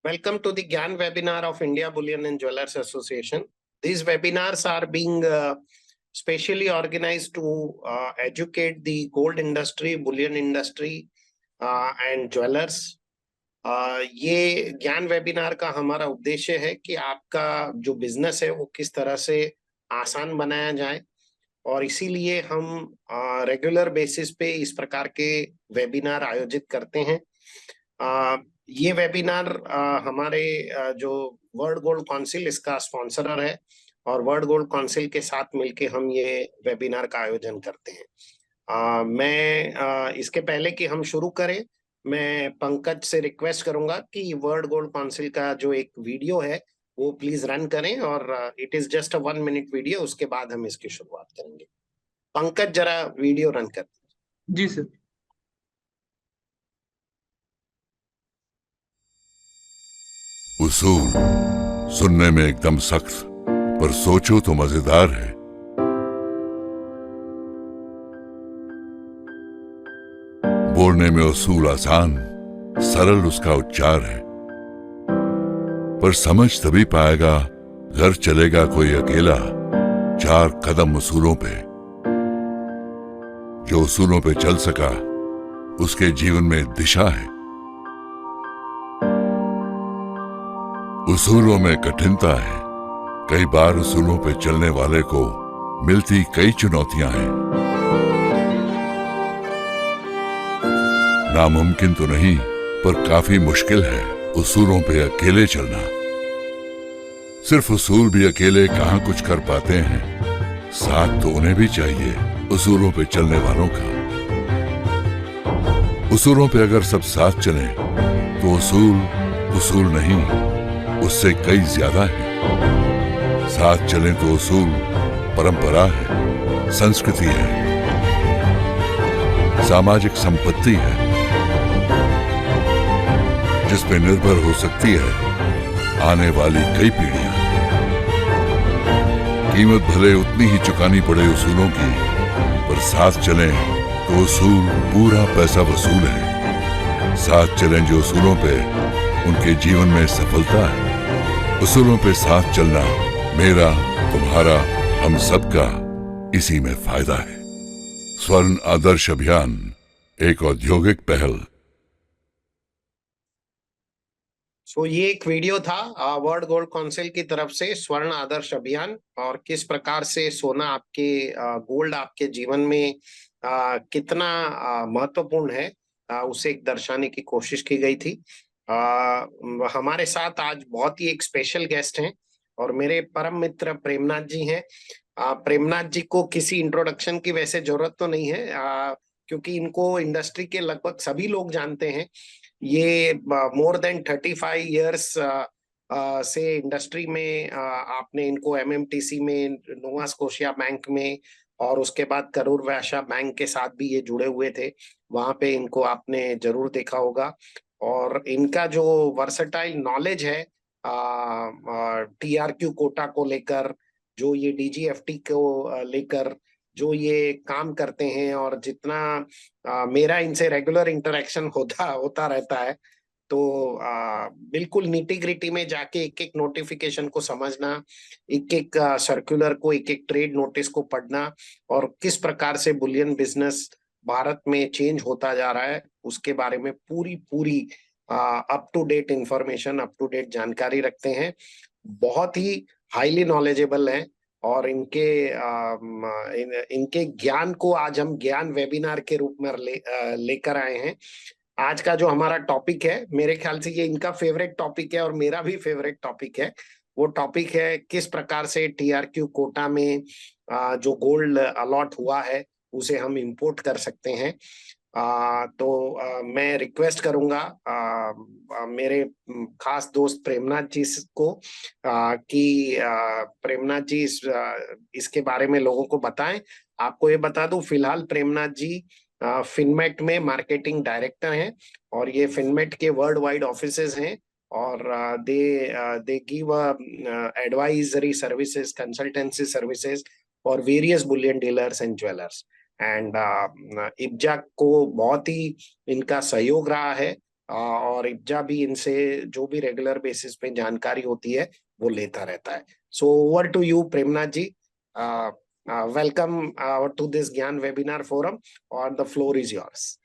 Welcome to the GAN webinar of India Bullion and Jewelers Association. These webinars are being specially organized to educate the gold industry, bullion industry and jewelers. ये ज्ञान webinar का हमारा उद्देश्य है कि आपका जो बिजनेस है वो किस तरह से आसान बनाया जाए, और इसीलिए हम रेगुलर बेसिस पे इस प्रकार के वेबिनार आयोजित करते हैं। ये वेबिनार हमारे जो वर्ल्ड गोल्ड काउंसिल इसका स्पॉन्सरर है, और वर्ल्ड गोल्ड काउंसिल के साथ मिलके हम ये वेबिनार का आयोजन करते हैं। मैं इसके पहले कि हम शुरू करें, मैं पंकज से रिक्वेस्ट करूंगा कि वर्ल्ड गोल्ड काउंसिल का जो एक वीडियो है वो प्लीज रन करें, और it is just a 1 minute video. उसके बाद हम इसकी शुरुआत करेंगे। पंकज, जरा वीडियो रन कर। जी सर। उसूल सुनने में एकदम सख्त, पर सोचो तो मजेदार है। बोलने में उसूल आसान, सरल उसका उच्चार है, पर समझ तभी पाएगा घर चलेगा कोई अकेला 4 कदम उसूलों पे। जो उसूलों पे चल सका उसके जीवन में दिशा है। उसूलों में कठिनता है, कई बार उसूलों पे चलने वाले को मिलती कई चुनौतियां हैं। नामुमकिन तो नहीं, पर काफी मुश्किल है उसूलों पे अकेले चलना। सिर्फ उसूल भी अकेले कहां कुछ कर पाते हैं, साथ तो उन्हें भी चाहिए उसूलों पे चलने वालों का। उसूलों पे अगर सब साथ चलें तो उसूल नहीं, उससे कई ज्यादा है। साथ चलें तो उसूल परंपरा है, संस्कृति है, सामाजिक संपत्ति है, जिस पे निर्भर हो सकती है आने वाली कई पीढ़ियां। कीमत भले उतनी ही चुकानी पड़े उसूलों की, पर साथ चलें तो उसूल पूरा पैसा वसूल है। साथ चलें जो उसूलों पे, उनके जीवन में सफलता है। उसूलों पे साथ चलना मेरा, तुम्हारा, हम सबका इसी में फायदा है। स्वर्ण आदर्श अभियान एक औद्योगिक पहल। ये एक वीडियो था वर्ल्ड गोल्ड काउंसिल की तरफ से, स्वर्ण आदर्श अभियान, और किस प्रकार से सोना आपके गोल्ड आपके जीवन में कितना महत्वपूर्ण है उसे एक दर्शाने की कोशिश की गई थी। हमारे साथ आज बहुत ही एक स्पेशल गेस्ट हैं, और मेरे परम मित्र प्रेमनाथ जी हैं। प्रेमनाथ जी को किसी इंट्रोडक्शन की वैसे जरूरत तो नहीं है, क्योंकि इनको इंडस्ट्री के लगभग सभी लोग जानते हैं। ये मोर देन 35 इयर्स से इंडस्ट्री में आपने इनको एमएमटीसी में, नोवा स्कोशिया बैंक में, और उसके बाद करूर वैश्य बैंक के साथ भी ये जुड़े हुए थे। वहां पे इनको आपने जरूर देखा होगा। और इनका जो वर्सेटाइल नॉलेज है टीआरक्यू कोटा को लेकर, जो ये डीजीएफटी को लेकर जो ये काम करते हैं, और जितना मेरा इनसे रेगुलर इंटरेक्शन होता रहता है, तो बिल्कुल नीटी ग्रिटी में जाके एक एक नोटिफिकेशन को समझना, एक एक सर्कुलर को, एक एक ट्रेड नोटिस को पढ़ना, और किस प्रकार से बुलियन बिजनेस भारत में चेंज होता जा रहा है उसके बारे में पूरी up to date information, up to date जानकारी रखते हैं। बहुत ही हाईली नॉलेजेबल हैं, और इनके ज्ञान को आज हम ज्ञान वेबिनार के रूप में लेकर आए हैं। आज का जो हमारा टॉपिक है, मेरे ख्याल से ये इनका फेवरेट टॉपिक है और मेरा भी फेवरेट टॉपिक है। वो टॉपिक है किस प्रकार से टीआरक्यू कोटा में जो गोल्ड अलॉट हुआ है उसे हम इंपोर्ट कर सकते हैं। मैं रिक्वेस्ट करूंगा मेरे खास दोस्त प्रेमनाथ जी को कि प्रेमनाथ जी इसके बारे में लोगों को बताएं। आपको ये बता दूं, फिलहाल प्रेमनाथ जी फिनमेट में मार्केटिंग डायरेक्टर हैं, और ये फिनमेट के वर्ल्ड वाइड ऑफिसेज हैं, और they give advisory services, consultancy services for various bullion dealers and jewellers. And IBJA को बहुत ही इनका सहयोग रहा है और इब्जा भी इनसे जो भी रेगुलर बेसिस पे जानकारी होती है वो लेता रहता है। So over to you Premnath ji, welcome to this Gyan webinar forum और the floor is yours.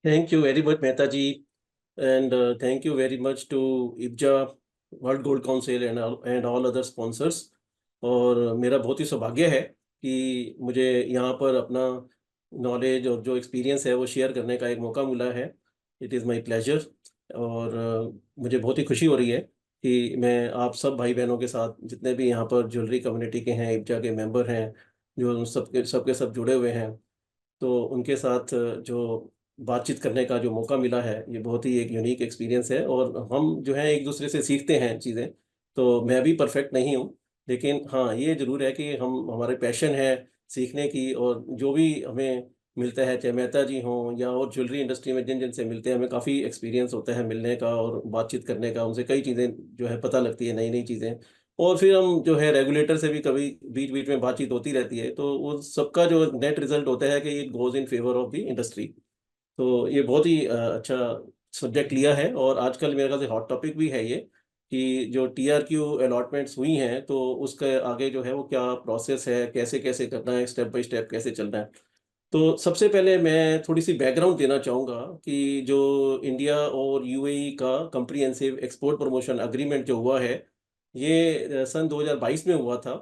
Thank you very much, Mehta ji, and thank you very much to IBJA, World Gold Council and all other sponsors. और मेरा बहुत ही सौभाग्य है कि मुझे यहाँ पर अपना नॉलेज और जो एक्सपीरियंस है वो शेयर करने का एक मौका मिला है। It is my pleasure. और मुझे बहुत ही खुशी हो रही है कि मैं आप सब भाई बहनों के साथ, जितने भी यहाँ पर ज्वेलरी कम्युनिटी के हैं, IBJA के मेंबर हैं, जो सबके सब जुड़े हुए हैं, तो उनके साथ जो बातचीत करने का जो मौका मिला है, ये बहुत ही एक यूनिक एक्सपीरियंस है। और हम जो है एक दूसरे से सीखते हैं चीज़ें। तो मैं भी परफेक्ट नहीं हूँ, लेकिन हाँ, ये ज़रूर है कि हमारे पैशन है सीखने की, और जो भी हमें मिलता है, चाहे मेहता जी हों या और ज्वेलरी इंडस्ट्री में जिन जिन से मिलते हैं, हमें काफ़ी एक्सपीरियंस होता है मिलने का और बातचीत करने का। उनसे कई चीज़ें जो है पता लगती है, नई नई चीज़ें। और फिर हम जो है रेगुलेटर से भी कभी बीच बीच में बातचीत होती रहती है, तो वो सबका जो नेट रिजल्ट होता है कि it goes in favour of the industry. तो ये बहुत ही अच्छा सब्जेक्ट लिया है। और आजकल मेरे ख्याल से हॉट टॉपिक भी है ये, कि जो TRQ अलॉटमेंट्स हुई हैं, तो उसके आगे जो है वो क्या प्रोसेस है, कैसे कैसे करना है, स्टेप बाय स्टेप कैसे चलना है। तो सबसे पहले मैं थोड़ी सी बैकग्राउंड देना चाहूँगा कि जो इंडिया और UAE का कम्प्रिहेंसिव एक्सपोर्ट प्रमोशन एग्रीमेंट जो हुआ है, ये सन 2022 में हुआ था।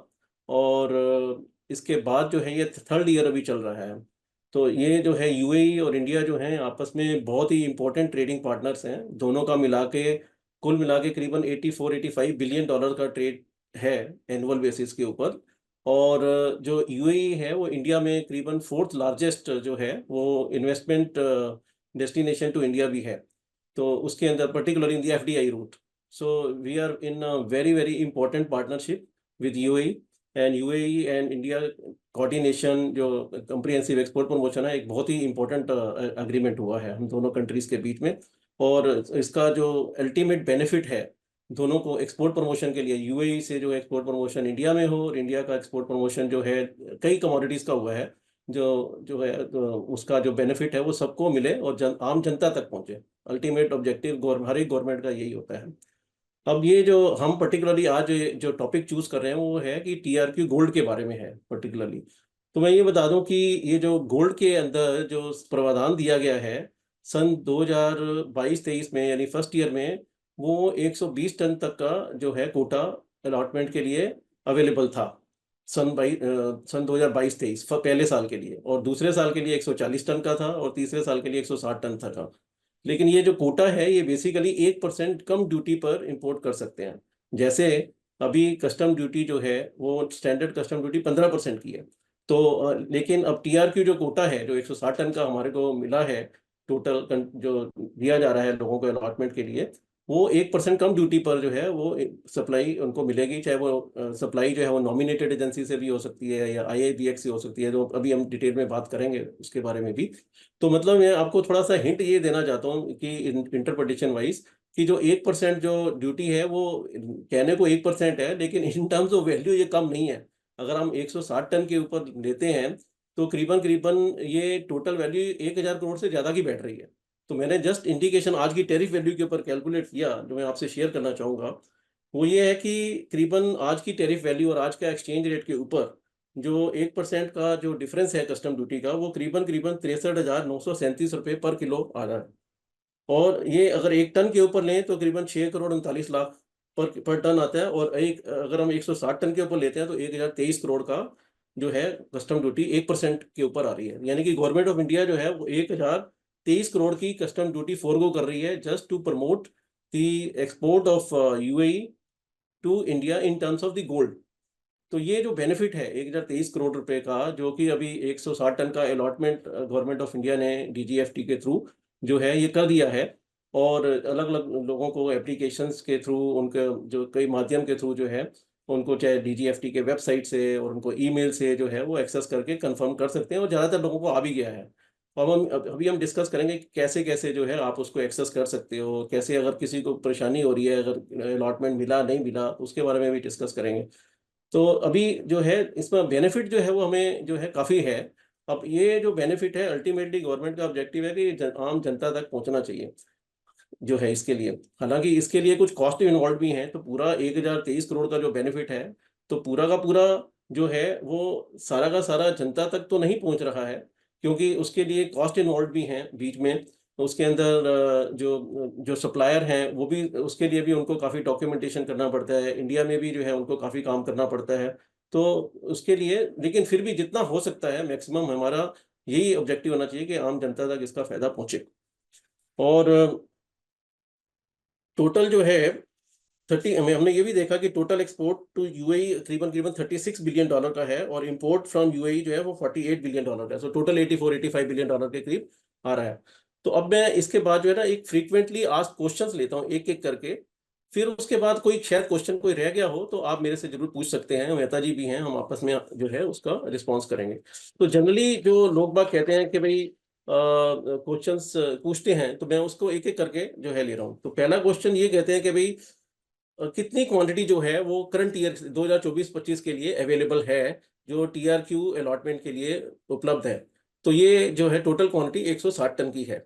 और इसके बाद जो है ये थर्ड ईयर अभी चल रहा है। तो ये जो है UAE और इंडिया जो हैं आपस में बहुत ही इंपॉर्टेंट ट्रेडिंग पार्टनर्स हैं। दोनों का मिला के कुल मिला के करीबन 84-85 बिलियन डॉलर का ट्रेड है एनुअल बेसिस के ऊपर। और जो UAE है वो इंडिया में करीबन फोर्थ लार्जेस्ट जो है वो इन्वेस्टमेंट डेस्टिनेशन टू इंडिया भी है। तो उसके अंदर particularly in the FDI route. So we are in a very very important partnership with UAE। And UAE and India coordination जो कम्प्रिहेंसिव एक्सपोर्ट प्रमोशन है, एक बहुत ही इंपॉर्टेंट एग्रीमेंट हुआ है हम दोनों कंट्रीज के बीच में। और इसका जो अल्टीमेट बेनिफिट है दोनों को एक्सपोर्ट प्रमोशन के लिए, UAE से जो एक्सपोर्ट प्रमोशन इंडिया में हो और इंडिया का एक्सपोर्ट प्रमोशन जो है कई कमोडिटीज़ का हुआ है, जो है तो उसका जो बेनिफिट है वो सबको मिले और आम जनता तक पहुंचे। अल्टीमेट ऑब्जेक्टिव हर एक गवर्नमेंट का यही होता है। अब ये जो हम पर्टिकुलरली आज जो टॉपिक चूज कर रहे हैं वो है कि TRQ गोल्ड के बारे में है पर्टिकुलरली। तो मैं ये बता दूं कि ये जो गोल्ड के अंदर जो प्रावधान दिया गया है सन 2022-23 में, यानी फर्स्ट ईयर में, वो 120 टन तक का जो है कोटा अलॉटमेंट के लिए अवेलेबल था सन 2022-23 पहले साल के लिए। और दूसरे साल के लिए 140 टन का था और तीसरे साल के लिए 160 टन था। लेकिन ये जो कोटा है ये बेसिकली 1% कम ड्यूटी पर इंपोर्ट कर सकते हैं। जैसे अभी कस्टम ड्यूटी जो है वो स्टैंडर्ड कस्टम ड्यूटी 15% की है। तो लेकिन अब TRQ जो कोटा है जो 160 टन का हमारे को मिला है टोटल जो दिया जा रहा है लोगों को अलॉटमेंट के लिए, वो 1% कम ड्यूटी पर जो है वो सप्लाई उनको मिलेगी। चाहे वो सप्लाई जो है वो नॉमिनेटेड एजेंसी से भी हो सकती है या IIBX से हो सकती है, जो अभी हम डिटेल में बात करेंगे उसके बारे में भी। तो मतलब मैं आपको थोड़ा सा हिंट ये देना चाहता हूँ कि इंटरप्रिटेशन वाइज कि जो 1% जो ड्यूटी है वो कहने को 1% है, लेकिन इन टर्म्स ऑफ वैल्यू ये कम नहीं है। अगर हम 160 टन के ऊपर लेते हैं तो करीबन ये टोटल वैल्यू 1000 करोड़ से ज़्यादा की बैठ रही है। तो मैंने जस्ट इंडिकेशन आज की टैरिफ वैल्यू के ऊपर कैलकुलेट किया, जो मैं आपसे शेयर करना चाहूँगा। वो ये है कि करीबन आज की टैरिफ वैल्यू और आज का एक्सचेंज रेट के ऊपर जो 1% का जो डिफरेंस है कस्टम ड्यूटी का, वो करीबन 63,937 रुपये पर किलो आ रहा है। और ये अगर 1 टन के ऊपर लें तो करीबन 6 करोड़ 39 लाख पर टन आता है। और अगर हम 160 टन के ऊपर लेते हैं तो 1023 करोड़ का जो है कस्टम ड्यूटी 1% के ऊपर आ रही है। यानी कि गवर्नमेंट ऑफ इंडिया जो है वो 1023 करोड़ की कस्टम ड्यूटी फोरगो कर रही है just to promote the export of UAE to India in terms of the gold. तो ये जो बेनिफिट है 1023 करोड़ रुपए का, जो कि अभी 160 टन का अलॉटमेंट गवर्नमेंट ऑफ इंडिया ने DGFT के थ्रू जो है ये कर दिया है। और अलग अलग लोगों को एप्लीकेशंस के थ्रू, उनके जो कई माध्यम के थ्रू जो है उनको चाहे DGFT के वेबसाइट से और उनको ईमेल से जो है वो एक्सेस करके कंफर्म कर सकते हैं। और ज़्यादातर लोगों को आ भी गया है। और अभी हम डिस्कस करेंगे कि कैसे कैसे जो है आप उसको एक्सेस कर सकते हो, कैसे अगर किसी को परेशानी हो रही है, अगर अलॉटमेंट मिला नहीं मिला, उसके बारे में भी डिस्कस करेंगे। तो अभी जो है इसमें बेनिफिट जो है वो हमें जो है काफ़ी है। अब ये जो बेनिफिट है अल्टीमेटली गवर्नमेंट का ऑब्जेक्टिव है कि आम जनता तक पहुंचना चाहिए। जो है इसके लिए। हालांकि इसके लिए कुछ कॉस्ट इन्वॉल्व भी हैं, तो पूरा 1023 करोड़ का जो बेनिफिट है, तो पूरा का पूरा जो है वो सारा का सारा जनता तक तो नहीं पहुंच रहा है, क्योंकि उसके लिए कॉस्ट इन्वॉल्व भी हैं बीच में। उसके अंदर जो सप्लायर हैं वो भी, उसके लिए भी उनको काफ़ी डॉक्यूमेंटेशन करना पड़ता है, इंडिया में भी जो है उनको काफ़ी काम करना पड़ता है। तो उसके लिए, लेकिन फिर भी जितना हो सकता है मैक्सिमम हमारा यही ऑब्जेक्टिव होना चाहिए कि आम जनता तक इसका फायदा पहुंचे। और टोटल जो है 30, हमने ये भी देखा कि टोटल एक्सपोर्ट टू यूएई करीबन 36 बिलियन डॉलर का है, और इंपोर्ट फ्रॉम यूएई जो है वो 48 बिलियन डॉलर का है। सो टोटल 84-85 बिलियन डॉलर के करीब आ रहा है। तो अब मैं इसके बाद जो है ना एक फ्रीक्वेंटली आस्क्ड क्वेश्चंस लेता हूँ एक एक करके, फिर उसके बाद कोई शायद क्वेश्चन कोई रह गया हो तो आप मेरे से जरूर पूछ सकते हैं, मेहता जी भी हैं, हम आपस में जो है उसका रिस्पॉन्स करेंगे। तो जनरली जो लोग बाग कहते हैं कि भाई क्वेश्चंस पूछते हैं, तो मैं उसको एक एक करके जो है ले रहा हूँ। तो पहला क्वेश्चन ये कहते हैं कि भाई कितनी क्वांटिटी जो है वो करंट ईयर 2024-25 के लिए अवेलेबल है, जो टीआरक्यू अलॉटमेंट के लिए उपलब्ध है। तो ये जो है टोटल क्वांटिटी 160 टन की है,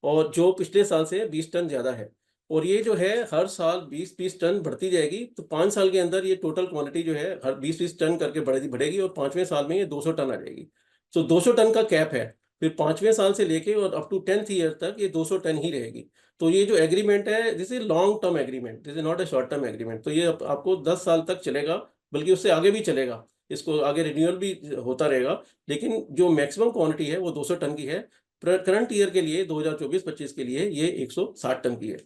और जो पिछले साल से 20 टन ज़्यादा है, और ये जो है हर साल 20-20 टन बढ़ती जाएगी। तो 5 साल के अंदर ये टोटल क्वांटिटी जो है हर 20-20 टन करके बढ़ेगी, और 5वें साल में ये 200 टन आ जाएगी। तो 200 टन का कैप है, फिर 5वें साल से लेके और अप टू 10th ईयर तक ये 200 टन ही रहेगी। तो ये जो एग्रीमेंट है, this is long term agreement, this is not a short term agreement. तो ये आपको 10 साल तक चलेगा, बल्कि उससे आगे भी चलेगा, इसको आगे रिन्यूअल भी होता रहेगा। लेकिन जो मैक्सिमम क्वांटिटी है वो 200 टन की है। करंट ईयर के लिए 2024-25 के लिए ये 160 टन की है।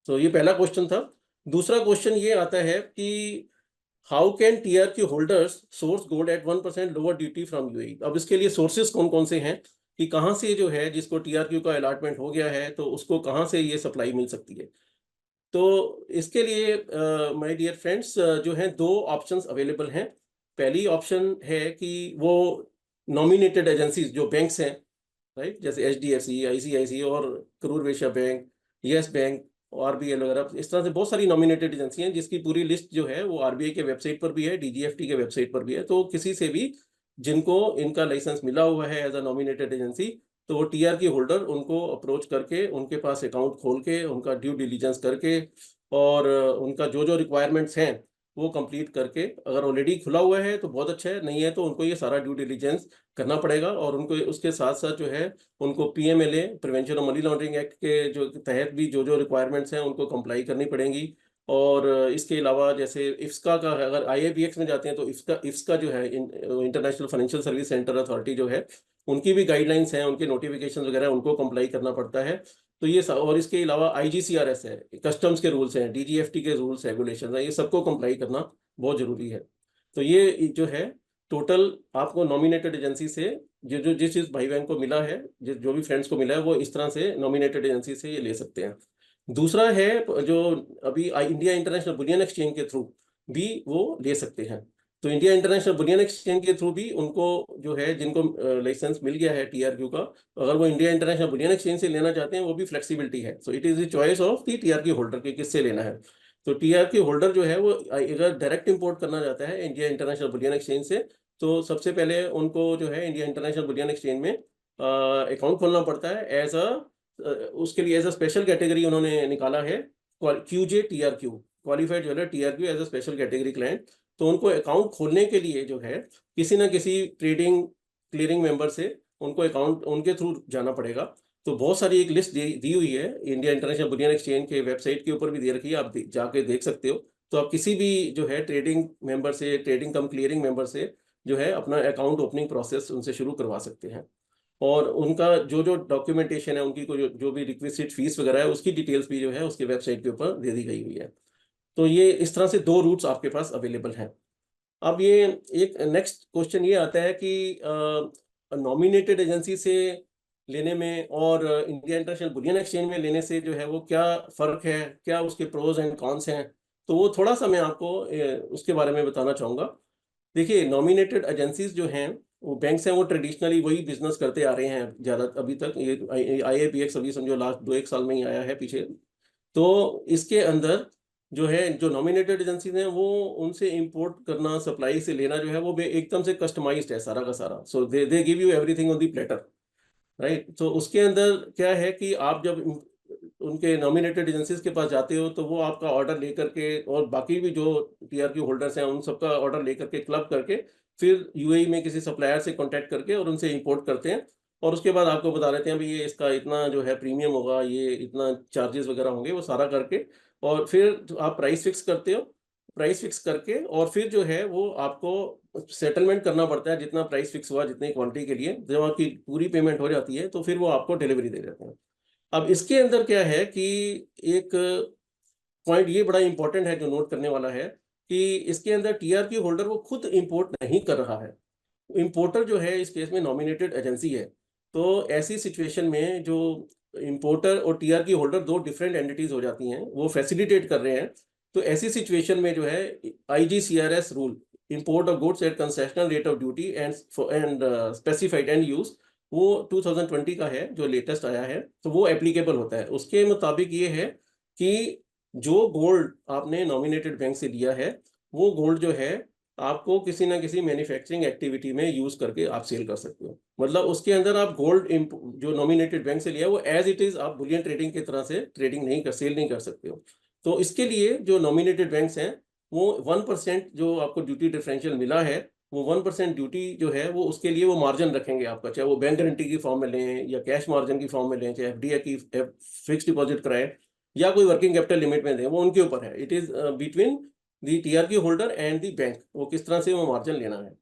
तो ये पहला क्वेश्चन था। दूसरा क्वेश्चन ये आता है कि how can TRQ holders source gold at 1% lower duty from UAE. अब इसके लिए सोर्सेस कौन कौन से हैं, कि कहाँ से जो है जिसको टीआरक्यू का अलॉटमेंट हो गया है तो उसको कहाँ से ये सप्लाई मिल सकती है। तो इसके लिए माय डियर फ्रेंड्स जो हैं 2 ऑप्शंस अवेलेबल हैं। पहली ऑप्शन है कि वो नॉमिनेटेड एजेंसीज जो बैंक्स हैं, राइट, जैसे एचडीएफसी, आईसीआईसी और Karur Vysya bank, yes bank, RBL वगैरह, इस तरह से बहुत सारी नॉमिनेटेड एजेंसी हैं जिसकी पूरी लिस्ट जो है वो आरबीआई के वेबसाइट पर भी है, डीजीएफटी के वेबसाइट पर भी है। तो किसी से भी जिनको इनका लाइसेंस मिला हुआ है एज अ नॉमिनेटेड एजेंसी, तो वो टीआर की होल्डर उनको अप्रोच करके, उनके पास अकाउंट खोल के, उनका ड्यू डिलीजेंस करके, और उनका जो जो रिक्वायरमेंट्स हैं वो कंप्लीट करके, अगर ऑलरेडी खुला हुआ है तो बहुत अच्छा है, नहीं है तो उनको ये सारा ड्यू डिलीजेंस करना पड़ेगा। और उनको उसके साथ साथ जो है उनको PMLA, prevention of money laundering act के जो तहत भी जो जो रिक्वायरमेंट्स हैं उनको कंप्लाई करनी पड़ेंगी। और इसके अलावा जैसे इफ्सका का, अगर आईएबीएक्स में जाते हैं तो इफ्सका जो है international financial service centre authority जो है, उनकी भी गाइडलाइंस हैं, उनके नोटिफिकेशन वगैरह उनको कंप्लाई करना पड़ता है। तो ये और इसके अलावा आईजीसीआरएस है, कस्टम्स के रूल्स हैं, डीजीएफटी के रूल्स रेगुलेशन है, ये सबको कंप्लाई करना बहुत जरूरी है। तो ये जो है टोटल आपको नॉमिनेटेड एजेंसी से जो जिस चीज भाई बहन को मिला है, जो भी फ्रेंड्स को मिला है, वो इस तरह से नॉमिनेटेड एजेंसी से ये ले सकते हैं। दूसरा है जो अभी इंडिया इंटरनेशनल बुलियन एक्सचेंज के थ्रू भी वो ले सकते हैं। तो इंडिया इंटरनेशनल बुलियन एक्सचेंज के थ्रू भी उनको जो है, जिनको लाइसेंस मिल गया है टीआरक्यू का, अगर वो इंडिया इंटरनेशनल बुलियन एक्सचेंज से लेना चाहते हैं, वो भी फ्लेक्सिबिलिटी है। So it is the choice of the TRQ holder कि किससे लेना है। तो टीआरक्यू होल्डर जो है वो अगर डायरेक्ट इंपोर्ट करना चाहता है इंडिया इंटरनेशनल बुलियन एक्सचेंज से, तो सबसे पहले उनको जो है इंडिया इंटरनेशनल बुलियन एक्सचेंज में अकाउंट खोलना पड़ता है एज अ, उसके लिए एज अ स्पेशल कैटेगरी उन्होंने निकाला है QJ TRQ, qualified jeweller TRQ as a special category client. तो उनको अकाउंट खोलने के लिए जो है किसी ना किसी ट्रेडिंग क्लियरिंग मेंबर से उनको अकाउंट उनके थ्रू जाना पड़ेगा। तो बहुत सारी एक लिस्ट दी हुई है इंडिया इंटरनेशनल बुलियन एक्सचेंज के वेबसाइट के ऊपर भी दे रखी है, आप जाके देख सकते हो। तो आप किसी भी जो है ट्रेडिंग मेंबर से, ट्रेडिंग कम क्लियरिंग मेंबर से जो है अपना अकाउंट ओपनिंग प्रोसेस उनसे शुरू करवा सकते हैं। और उनका जो जो डॉक्यूमेंटेशन है, उनकी को जो भी रिक्विजिट फीस वगैरह है, उसकी डिटेल्स भी जो है उसके वेबसाइट के ऊपर दे दी गई हुई है। तो ये इस तरह से 2 रूट्स आपके पास अवेलेबल हैं। अब ये एक नेक्स्ट क्वेश्चन ये आता है कि नॉमिनेटेड एजेंसी से लेने में और इंडिया इंटरनेशनल बुलियन एक्सचेंज में लेने से जो है वो क्या फ़र्क है, क्या उसके प्रोज एंड कॉन्स हैं। तो वो थोड़ा सा मैं आपको उसके बारे में बताना चाहूँगा। देखिए, नॉमिनेटेड एजेंसीज जो हैं वो बैंक्स हैं, वो ट्रेडिशनली वही बिजनेस करते आ रहे हैं ज़्यादा अभी तक। ये आईएबीएक्स अभी समझो लास्ट 2-1 साल में ही आया है पीछे। तो इसके अंदर जो है जो नॉमिनेटेड एजेंसीज हैं वो उनसे इंपोर्ट करना, सप्लाई से लेना जो है वो एकदम से कस्टमाइज्ड है सारा का सारा। So they give you everything on the platter, right. तो उसके अंदर क्या है कि आप जब उनके नॉमिनेटेड एजेंसीज के पास जाते हो तो वो आपका ऑर्डर लेकर के और बाकी भी जो टीआरक्यू होल्डर्स हैं उन सबका ऑर्डर लेकर के क्लब करके फिर यूएई में किसी सप्लायर से कांटेक्ट करके और उनसे इंपोर्ट करते हैं और उसके बाद आपको बता देते हैं भाई ये इसका इतना जो है प्रीमियम होगा, ये इतना चार्जेस वगैरह होंगे, वो सारा करके और फिर आप प्राइस फिक्स करते हो। प्राइस फिक्स करके और फिर जो है वो आपको सेटलमेंट करना पड़ता है, जितना प्राइस फिक्स हुआ जितनी क्वांटिटी के लिए, जब आपकी पूरी पेमेंट हो जाती है तो फिर वो आपको डिलीवरी दे देते हैं। अब इसके अंदर क्या है कि एक पॉइंट ये बड़ा इंपॉर्टेंट है जो नोट करने वाला है कि इसके अंदर टीआरक्यू होल्डर वो खुद इंपोर्ट नहीं कर रहा है, इंपोर्टर जो है इस केस में नॉमिनेटेड एजेंसी है। तो ऐसी सिचुएशन में जो इंपोर्टर और टीआरक्यू होल्डर दो डिफरेंट एंटिटीज हो जाती हैं, वो फैसिलिटेट कर रहे हैं। तो ऐसी सिचुएशन में जो है IGCRS rule, import of goods at concessional rate of duty and specified and use, वो 2020 का है जो लेटेस्ट आया है, तो वो एप्लीकेबल होता है। उसके मुताबिक ये है कि जो गोल्ड आपने नॉमिनेटेड बैंक से लिया है वो गोल्ड जो है आपको किसी ना किसी मैन्युफैक्चरिंग एक्टिविटी में यूज करके आप सेल कर सकते हो। मतलब उसके अंदर आप गोल्ड जो नॉमिनेटेड बैंक से लिया वो एज इट इज आप बुलियन ट्रेडिंग की तरह से ट्रेडिंग नहीं कर, सेल नहीं कर सकते हो। तो इसके लिए जो नॉमिनेटेड बैंक्स हैं वो 1% जो आपको ड्यूटी डिफरेंशियल मिला है, वो 1% ड्यूटी जो है वो उसके लिए वो मार्जिन रखेंगे आपका, चाहे वो बैंक गारंटी की फॉर्म में लें या कैश मार्जिन की फॉर्म में लें, चाहे एफडीआई की फिक्स डिपॉजिट कराएं या कोई वर्किंग कैपिटल लिमिट में दें, वो उनके ऊपर है। It is between the TRQ holder and the bank, वो किस तरह से वो मार्जिन लेना है।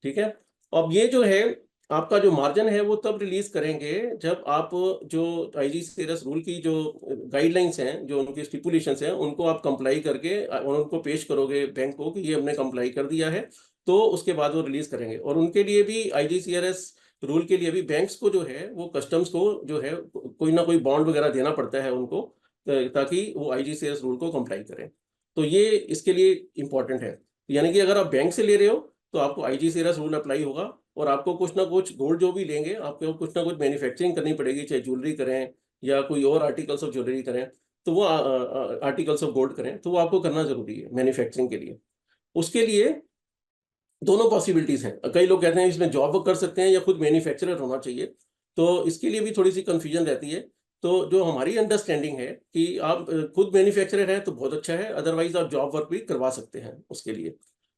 ठीक है, अब ये जो है आपका जो मार्जिन है वो तब रिलीज करेंगे जब आप जो IGCRS रूल की जो गाइडलाइंस हैं, जो उनकी स्टिपुलेशंस हैं, उनको आप कंप्लाई करके और उनको पेश करोगे बैंक को कि ये हमने कंप्लाई कर दिया है, तो उसके बाद वो रिलीज करेंगे। और उनके लिए भी IGCRS रूल के लिए भी बैंक्स को जो है वो कस्टम्स को जो है कोई ना कोई बॉन्ड वगैरह देना पड़ता है उनको, ताकि वो IGCRS रूल को कंप्लाई करें। तो ये इसके लिए इंपॉर्टेंट है। यानी कि अगर आप बैंक से ले रहे हो तो आपको IGCRS रूल अप्लाई होगा और आपको कुछ ना कुछ गोल्ड जो भी लेंगे आपको कुछ ना कुछ मैन्युफैक्चरिंग करनी पड़ेगी, चाहे ज्वेलरी करें या कोई और आर्टिकल्स ऑफ ज्वेलरी करें, तो वो आर्टिकल्स ऑफ गोल्ड करें, तो वो आपको करना जरूरी है मैन्युफैक्चरिंग के लिए। उसके लिए दोनों पॉसिबिलिटीज हैं। कई लोग कहते हैं इसमें जॉब वर्क कर सकते हैं या खुद मैन्युफैक्चरर होना चाहिए, तो इसके लिए भी थोड़ी सी कंफ्यूजन रहती है। तो जो हमारी अंडरस्टैंडिंग है कि आप खुद मैन्युफैक्चरर हैं तो बहुत अच्छा है, अदरवाइज आप जॉब वर्क भी करवा सकते हैं।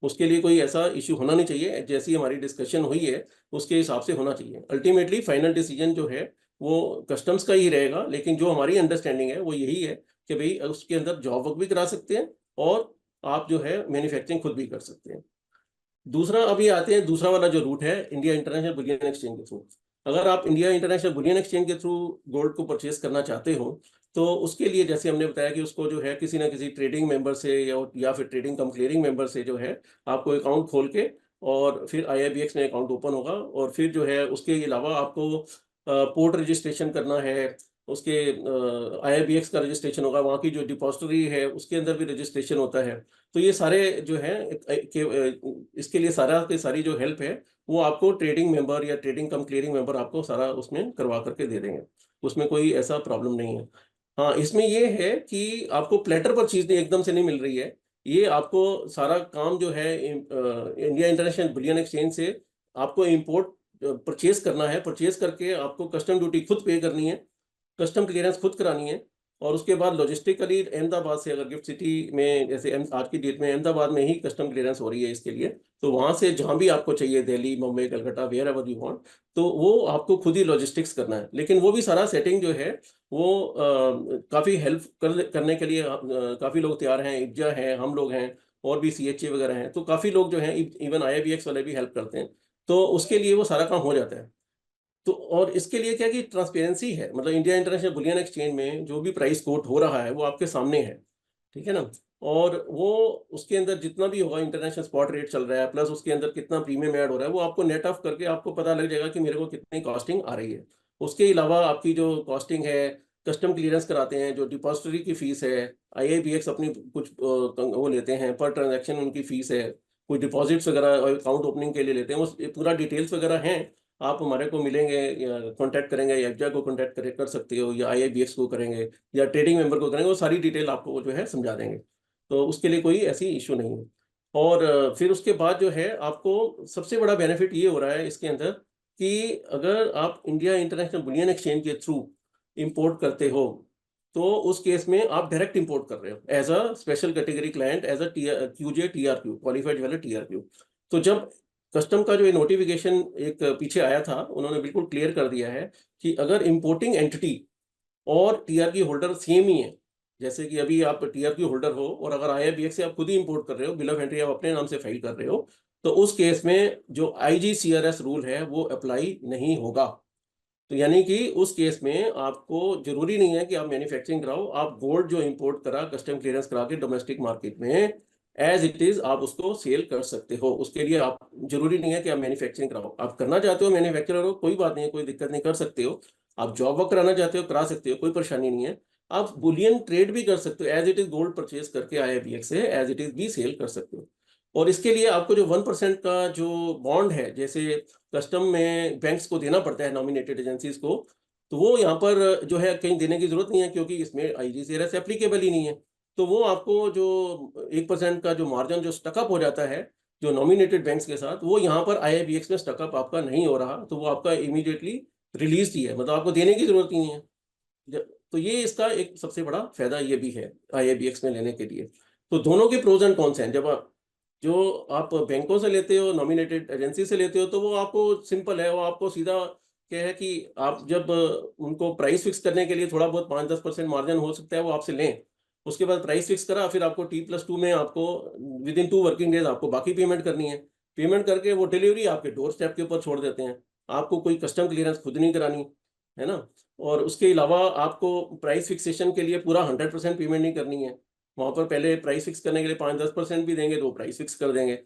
उसके लिए कोई ऐसा इश्यू होना नहीं चाहिए, जैसी हमारी डिस्कशन हुई है उसके हिसाब से होना चाहिए। अल्टीमेटली फाइनल डिसीजन जो है वो कस्टम्स का ही रहेगा, लेकिन जो हमारी अंडरस्टैंडिंग है वो यही है कि भाई उसके अंदर जॉब वर्क भी करा सकते हैं और आप जो है मैन्युफैक्चरिंग खुद भी कर सकते हैं। दूसरा, अभी आते हैं दूसरा वाला जो रूट है, इंडिया इंटरनेशनल बुलियन एक्सचेंज के थ्रू। अगर आप इंडिया इंटरनेशनल बुलियन एक्सचेंज के थ्रू गोल्ड को परचेज करना चाहते हो तो उसके लिए जैसे हमने बताया कि उसको जो है किसी ना किसी ट्रेडिंग मेंबर से या फिर ट्रेडिंग कम क्लियरिंग मेंबर से जो है आपको अकाउंट खोल के और फिर IIBX में अकाउंट ओपन होगा। और फिर जो है उसके अलावा आपको पोर्ट रजिस्ट्रेशन करना है, उसके IIBX का रजिस्ट्रेशन होगा, वहाँ की जो डिपॉजिटरी है उसके अंदर भी रजिस्ट्रेशन होता है। तो ये सारे जो है इसके लिए सारी जो हेल्प है वो आपको ट्रेडिंग मेंबर या ट्रेडिंग कम क्लियरिंग मेंबर आपको सारा उसमें करवा करके दे देंगे, उसमें कोई ऐसा प्रॉब्लम नहीं है। हाँ, इसमें ये है कि आपको प्लेटर पर चीज़ एकदम से नहीं मिल रही है, ये आपको सारा काम जो है इंडिया इंटरनेशनल बुलियन एक्सचेंज से आपको इंपोर्ट परचेज करना है, परचेज करके आपको कस्टम ड्यूटी खुद पे करनी है, कस्टम क्लियरेंस खुद करानी है, और उसके बाद लॉजिस्टिकली अहमदाबाद से, अगर गिफ्ट सिटी में जैसे आज की डेट में अहमदाबाद में ही कस्टम क्लियरेंस हो रही है इसके लिए, तो वहाँ से जहाँ भी आपको चाहिए, Delhi, Mumbai, Calcutta, wherever you want, तो वो आपको खुद ही लॉजिस्टिक्स करना है। लेकिन वो भी सारा सेटिंग जो है वो काफ़ी हेल्प करने के लिए काफ़ी लोग तैयार हैं, इब्जा है, हम लोग हैं, और भी CHA वगैरह हैं, तो काफ़ी लोग जो हैं, इवन IIBX वाले भी हेल्प करते हैं, तो उसके लिए वो सारा काम हो जाता है। तो और इसके लिए क्या कि ट्रांसपेरेंसी है, मतलब इंडिया इंटरनेशनल बुलियन एक्सचेंज में जो भी प्राइस कोट हो रहा है वो आपके सामने है, ठीक है ना, और वो उसके अंदर जितना भी होगा इंटरनेशनल स्पॉट रेट चल रहा है, प्लस उसके अंदर कितना प्रीमियम ऐड हो रहा है, वो आपको नेट ऑफ करके आपको पता लग जाएगा कि मेरे को कितनी कॉस्टिंग आ रही है। उसके अलावा आपकी जो कॉस्टिंग है, कस्टम क्लियरेंस कराते हैं, जो डिपॉजिटरी की फीस है, IIBX अपनी कुछ वो लेते हैं पर ट्रांजैक्शन, उनकी फीस है, कोई डिपॉजिट्स वगैरह अकाउंट ओपनिंग के लिए लेते हैं, वो पूरा डिटेल्स वगैरह हैं। आप हमारे को मिलेंगे या कांटेक्ट करेंगे, या एफजा को कांटेक्ट कर सकते हो, या IIBX को करेंगे, या ट्रेडिंग मेंबर को करेंगे, वो सारी डिटेल आपको जो है समझा देंगे, तो उसके लिए कोई ऐसी इशू नहीं है। और फिर उसके बाद जो है आपको सबसे बड़ा बेनिफिट ये हो रहा है इसके अंदर कि अगर आप इंडिया इंटरनेशनल बुलियन एक्सचेंज के थ्रू इंपोर्ट करते हो तो उस केस में आप डायरेक्ट इंपोर्ट कर रहे हो as a special category client, as a QJ TRQ, qualified jeweller TRQ। तो जब कस्टम का जो ये नोटिफिकेशन एक पीछे आया था, उन्होंने बिल्कुल क्लियर कर दिया है कि अगर इंपोर्टिंग एंटिटी और TRQ होल्डर सेम ही है, जैसे कि अभी आप TRQ होल्डर हो और अगर IIBX से आप खुद ही इंपोर्ट कर रहे हो, बिल ऑफ एंट्री आप अपने नाम से फाइल कर रहे हो, तो उस केस में जो IGCRS रूल है वो अप्लाई नहीं होगा। तो यानी कि उस केस में आपको जरूरी नहीं है कि आप मैन्युफैक्चरिंग कराओ, आप गोल्ड जो इंपोर्ट करा कस्टम क्लियरेंस करा के डोमेस्टिक मार्केट में एज इट इज आप उसको सेल कर सकते हो। उसके लिए आप जरूरी नहीं है कि आप मैन्युफैक्चरिंग कराओ। आप करना चाहते हो मैन्युफैक्चरर हो, कोई बात नहीं है, कोई दिक्कत नहीं, कर सकते हो। आप जॉब वर्क कराना चाहते हो, करा सकते हो, कोई परेशानी नहीं है। आप बुलियन ट्रेड भी कर सकते हो, as it is gold purchase करके IIBX से एज इट इज भी सेल कर सकते हो। और इसके लिए आपको जो 1% का जो बॉन्ड है, जैसे कस्टम में बैंक्स को देना पड़ता है नॉमिनेटेड एजेंसीज को, तो वो यहाँ पर जो है कहीं देने की जरूरत नहीं है, क्योंकि इसमें IGCRS एप्लीकेबल ही नहीं है। तो वो आपको जो 1% का जो मार्जिन जो स्टकअप हो जाता है जो नॉमिनेटेड बैंक्स के साथ, वो यहाँ पर IIBX में स्टकअप आपका नहीं हो रहा, तो वो आपका इमीडिएटली रिलीज ही है, मतलब आपको देने की जरूरत ही नहीं है। तो ये इसका एक सबसे बड़ा फायदा ये भी है IIBX में लेने के लिए। तो दोनों के प्रोज एंड कॉन्स हैं। जब जो आप बैंकों से लेते हो, नॉमिनेटेड एजेंसी से लेते हो, तो वो आपको सिंपल है, वो आपको सीधा क्या है कि आप जब उनको प्राइस फिक्स करने के लिए थोड़ा बहुत 5-10% मार्जिन हो सकता है वो आपसे लें, उसके बाद प्राइस फिक्स करा, फिर आपको T+2 में आपको विद इन 2 वर्किंग डेज आपको बाकी पेमेंट करनी है। पेमेंट करके वो डिलीवरी आपके डोर स्टेप के ऊपर छोड़ देते हैं, आपको कोई कस्टम क्लियरेंस खुद नहीं करानी है ना। और उसके अलावा आपको प्राइस फिक्सेशन के लिए पूरा 100% पेमेंट नहीं करनी है। वहाँ पर पहले प्राइस फिक्स करने के लिए 5-10% भी देंगे तो प्राइस फिक्स कर देंगे।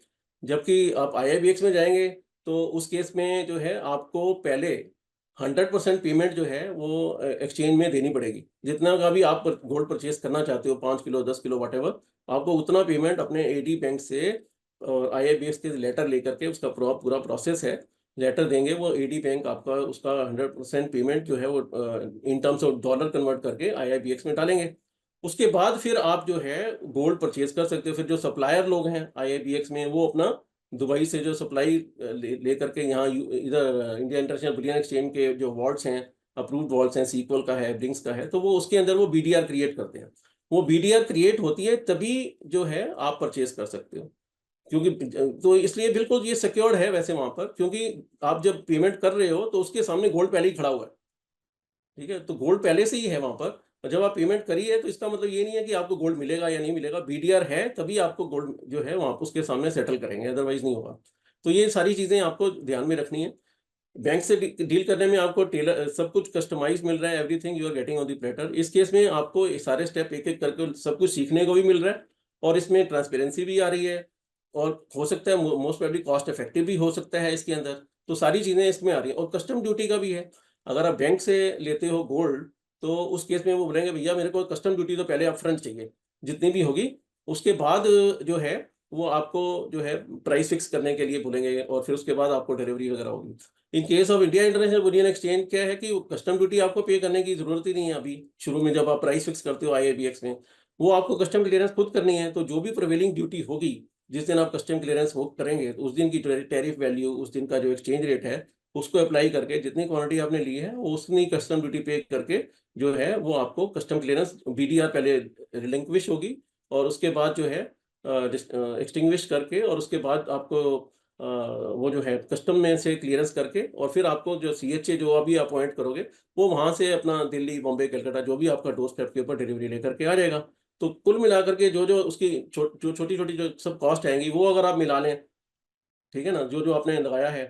जबकि आप IIBX में जाएंगे तो उस केस में जो है आपको पहले 100% पेमेंट जो है वो एक्सचेंज में देनी पड़ेगी। जितना का भी आप गोल्ड परचेज करना चाहते हो, 5 किलो 10 किलो व्हाटएवर, आपको उतना पेमेंट अपने AD बैंक से और IIBX के लेटर लेकर के, उसका पूरा प्रोसेस है, लेटर देंगे वो AD बैंक आपका उसका 100% पेमेंट जो है वो इन टर्म्स ऑफ डॉलर कन्वर्ट करके IIBX में डालेंगे। उसके बाद फिर आप जो है गोल्ड परचेज कर सकते हो। फिर जो सप्लायर लोग हैं IIBX में, वो अपना दुबई से जो सप्लाई ले करके यहाँ इधर इंडिया इंटरनेशनल बुलियन एक्सचेंज के जो वॉल्ट्स हैं, अप्रूव्ड वॉल्ट्स हैं, सीक्वल का है, ब्रिंक्स का है, तो वो उसके अंदर वो BDR क्रिएट करते हैं। वो BDR क्रिएट होती है तभी जो है आप परचेज कर सकते हो, क्योंकि तो इसलिए बिल्कुल ये सिक्योर्ड है वैसे वहां पर, क्योंकि आप जब पेमेंट कर रहे हो तो उसके सामने गोल्ड पहले ही खड़ा हुआ है, ठीक है। तो गोल्ड पहले से ही है वहां पर, और जब आप पेमेंट करिए तो इसका मतलब ये नहीं है कि आपको गोल्ड मिलेगा या नहीं मिलेगा। BDR है तभी आपको गोल्ड जो है वहां उसके सामने सेटल करेंगे, अदरवाइज नहीं होगा। तो ये सारी चीजें आपको ध्यान में रखनी है। बैंक से डील करने में आपको टेलर सब कुछ कस्टमाइज मिल रहा है, everything you are getting on the platter. इस केस में आपको सारे स्टेप एक एक करके सब कुछ सीखने को भी मिल रहा है, और इसमें ट्रांसपेरेंसी भी आ रही है, और हो सकता है मोस्ट प्रोबेबली कॉस्ट इफेक्टिव भी हो सकता है इसके अंदर। तो सारी चीजें इसमें आ रही हैं, और कस्टम ड्यूटी का भी है। अगर आप बैंक से लेते हो गोल्ड, तो उस केस में वो बोलेंगे भैया मेरे को कस्टम ड्यूटी तो पहले अपफ्रंट चाहिए, जितनी भी होगी, उसके बाद जो है वो आपको जो है प्राइस फिक्स करने के लिए बोलेंगे, और फिर उसके बाद आपको डिलीवरी वगैरह होगी। In case of India international bullion exchange क्या है कि कस्टम ड्यूटी आपको पे करने की जरूरत ही नहीं है अभी शुरू में, जब आप प्राइस फिक्स करते हो IIBX में, वो आपको कस्टम क्लियरेंस खुद करनी है। तो जो भी प्रिवेलिंग ड्यूटी होगी जिस दिन आप कस्टम क्लियरेंस वो करेंगे, तो उस दिन की टैरिफ वैल्यू, उस दिन का जो एक्सचेंज रेट है, उसको अप्लाई करके जितनी क्वांटिटी आपने ली है वो उतनी कस्टम ड्यूटी पे करके जो है वो आपको कस्टम क्लियरेंस BDR पहले रिलिंक्विश होगी, और उसके बाद जो है एक्सटिंग्विश करके, और उसके बाद आपको वो जो है कस्टम में से क्लियरेंस करके, और फिर आपको जो CHA जो अभी अपॉइंट करोगे, वो वहां से अपना दिल्ली, बॉम्बे, कलकत्ता जो भी आपका डोर स्टेप के ऊपर डिलीवरी लेकर के आ जाएगा। तो कुल मिलाकर के जो जो उसकी जो छोटी छोटी जो सब कॉस्ट आएंगी, वो अगर आप मिला लें, ठीक है ना, जो जो आपने लगाया है,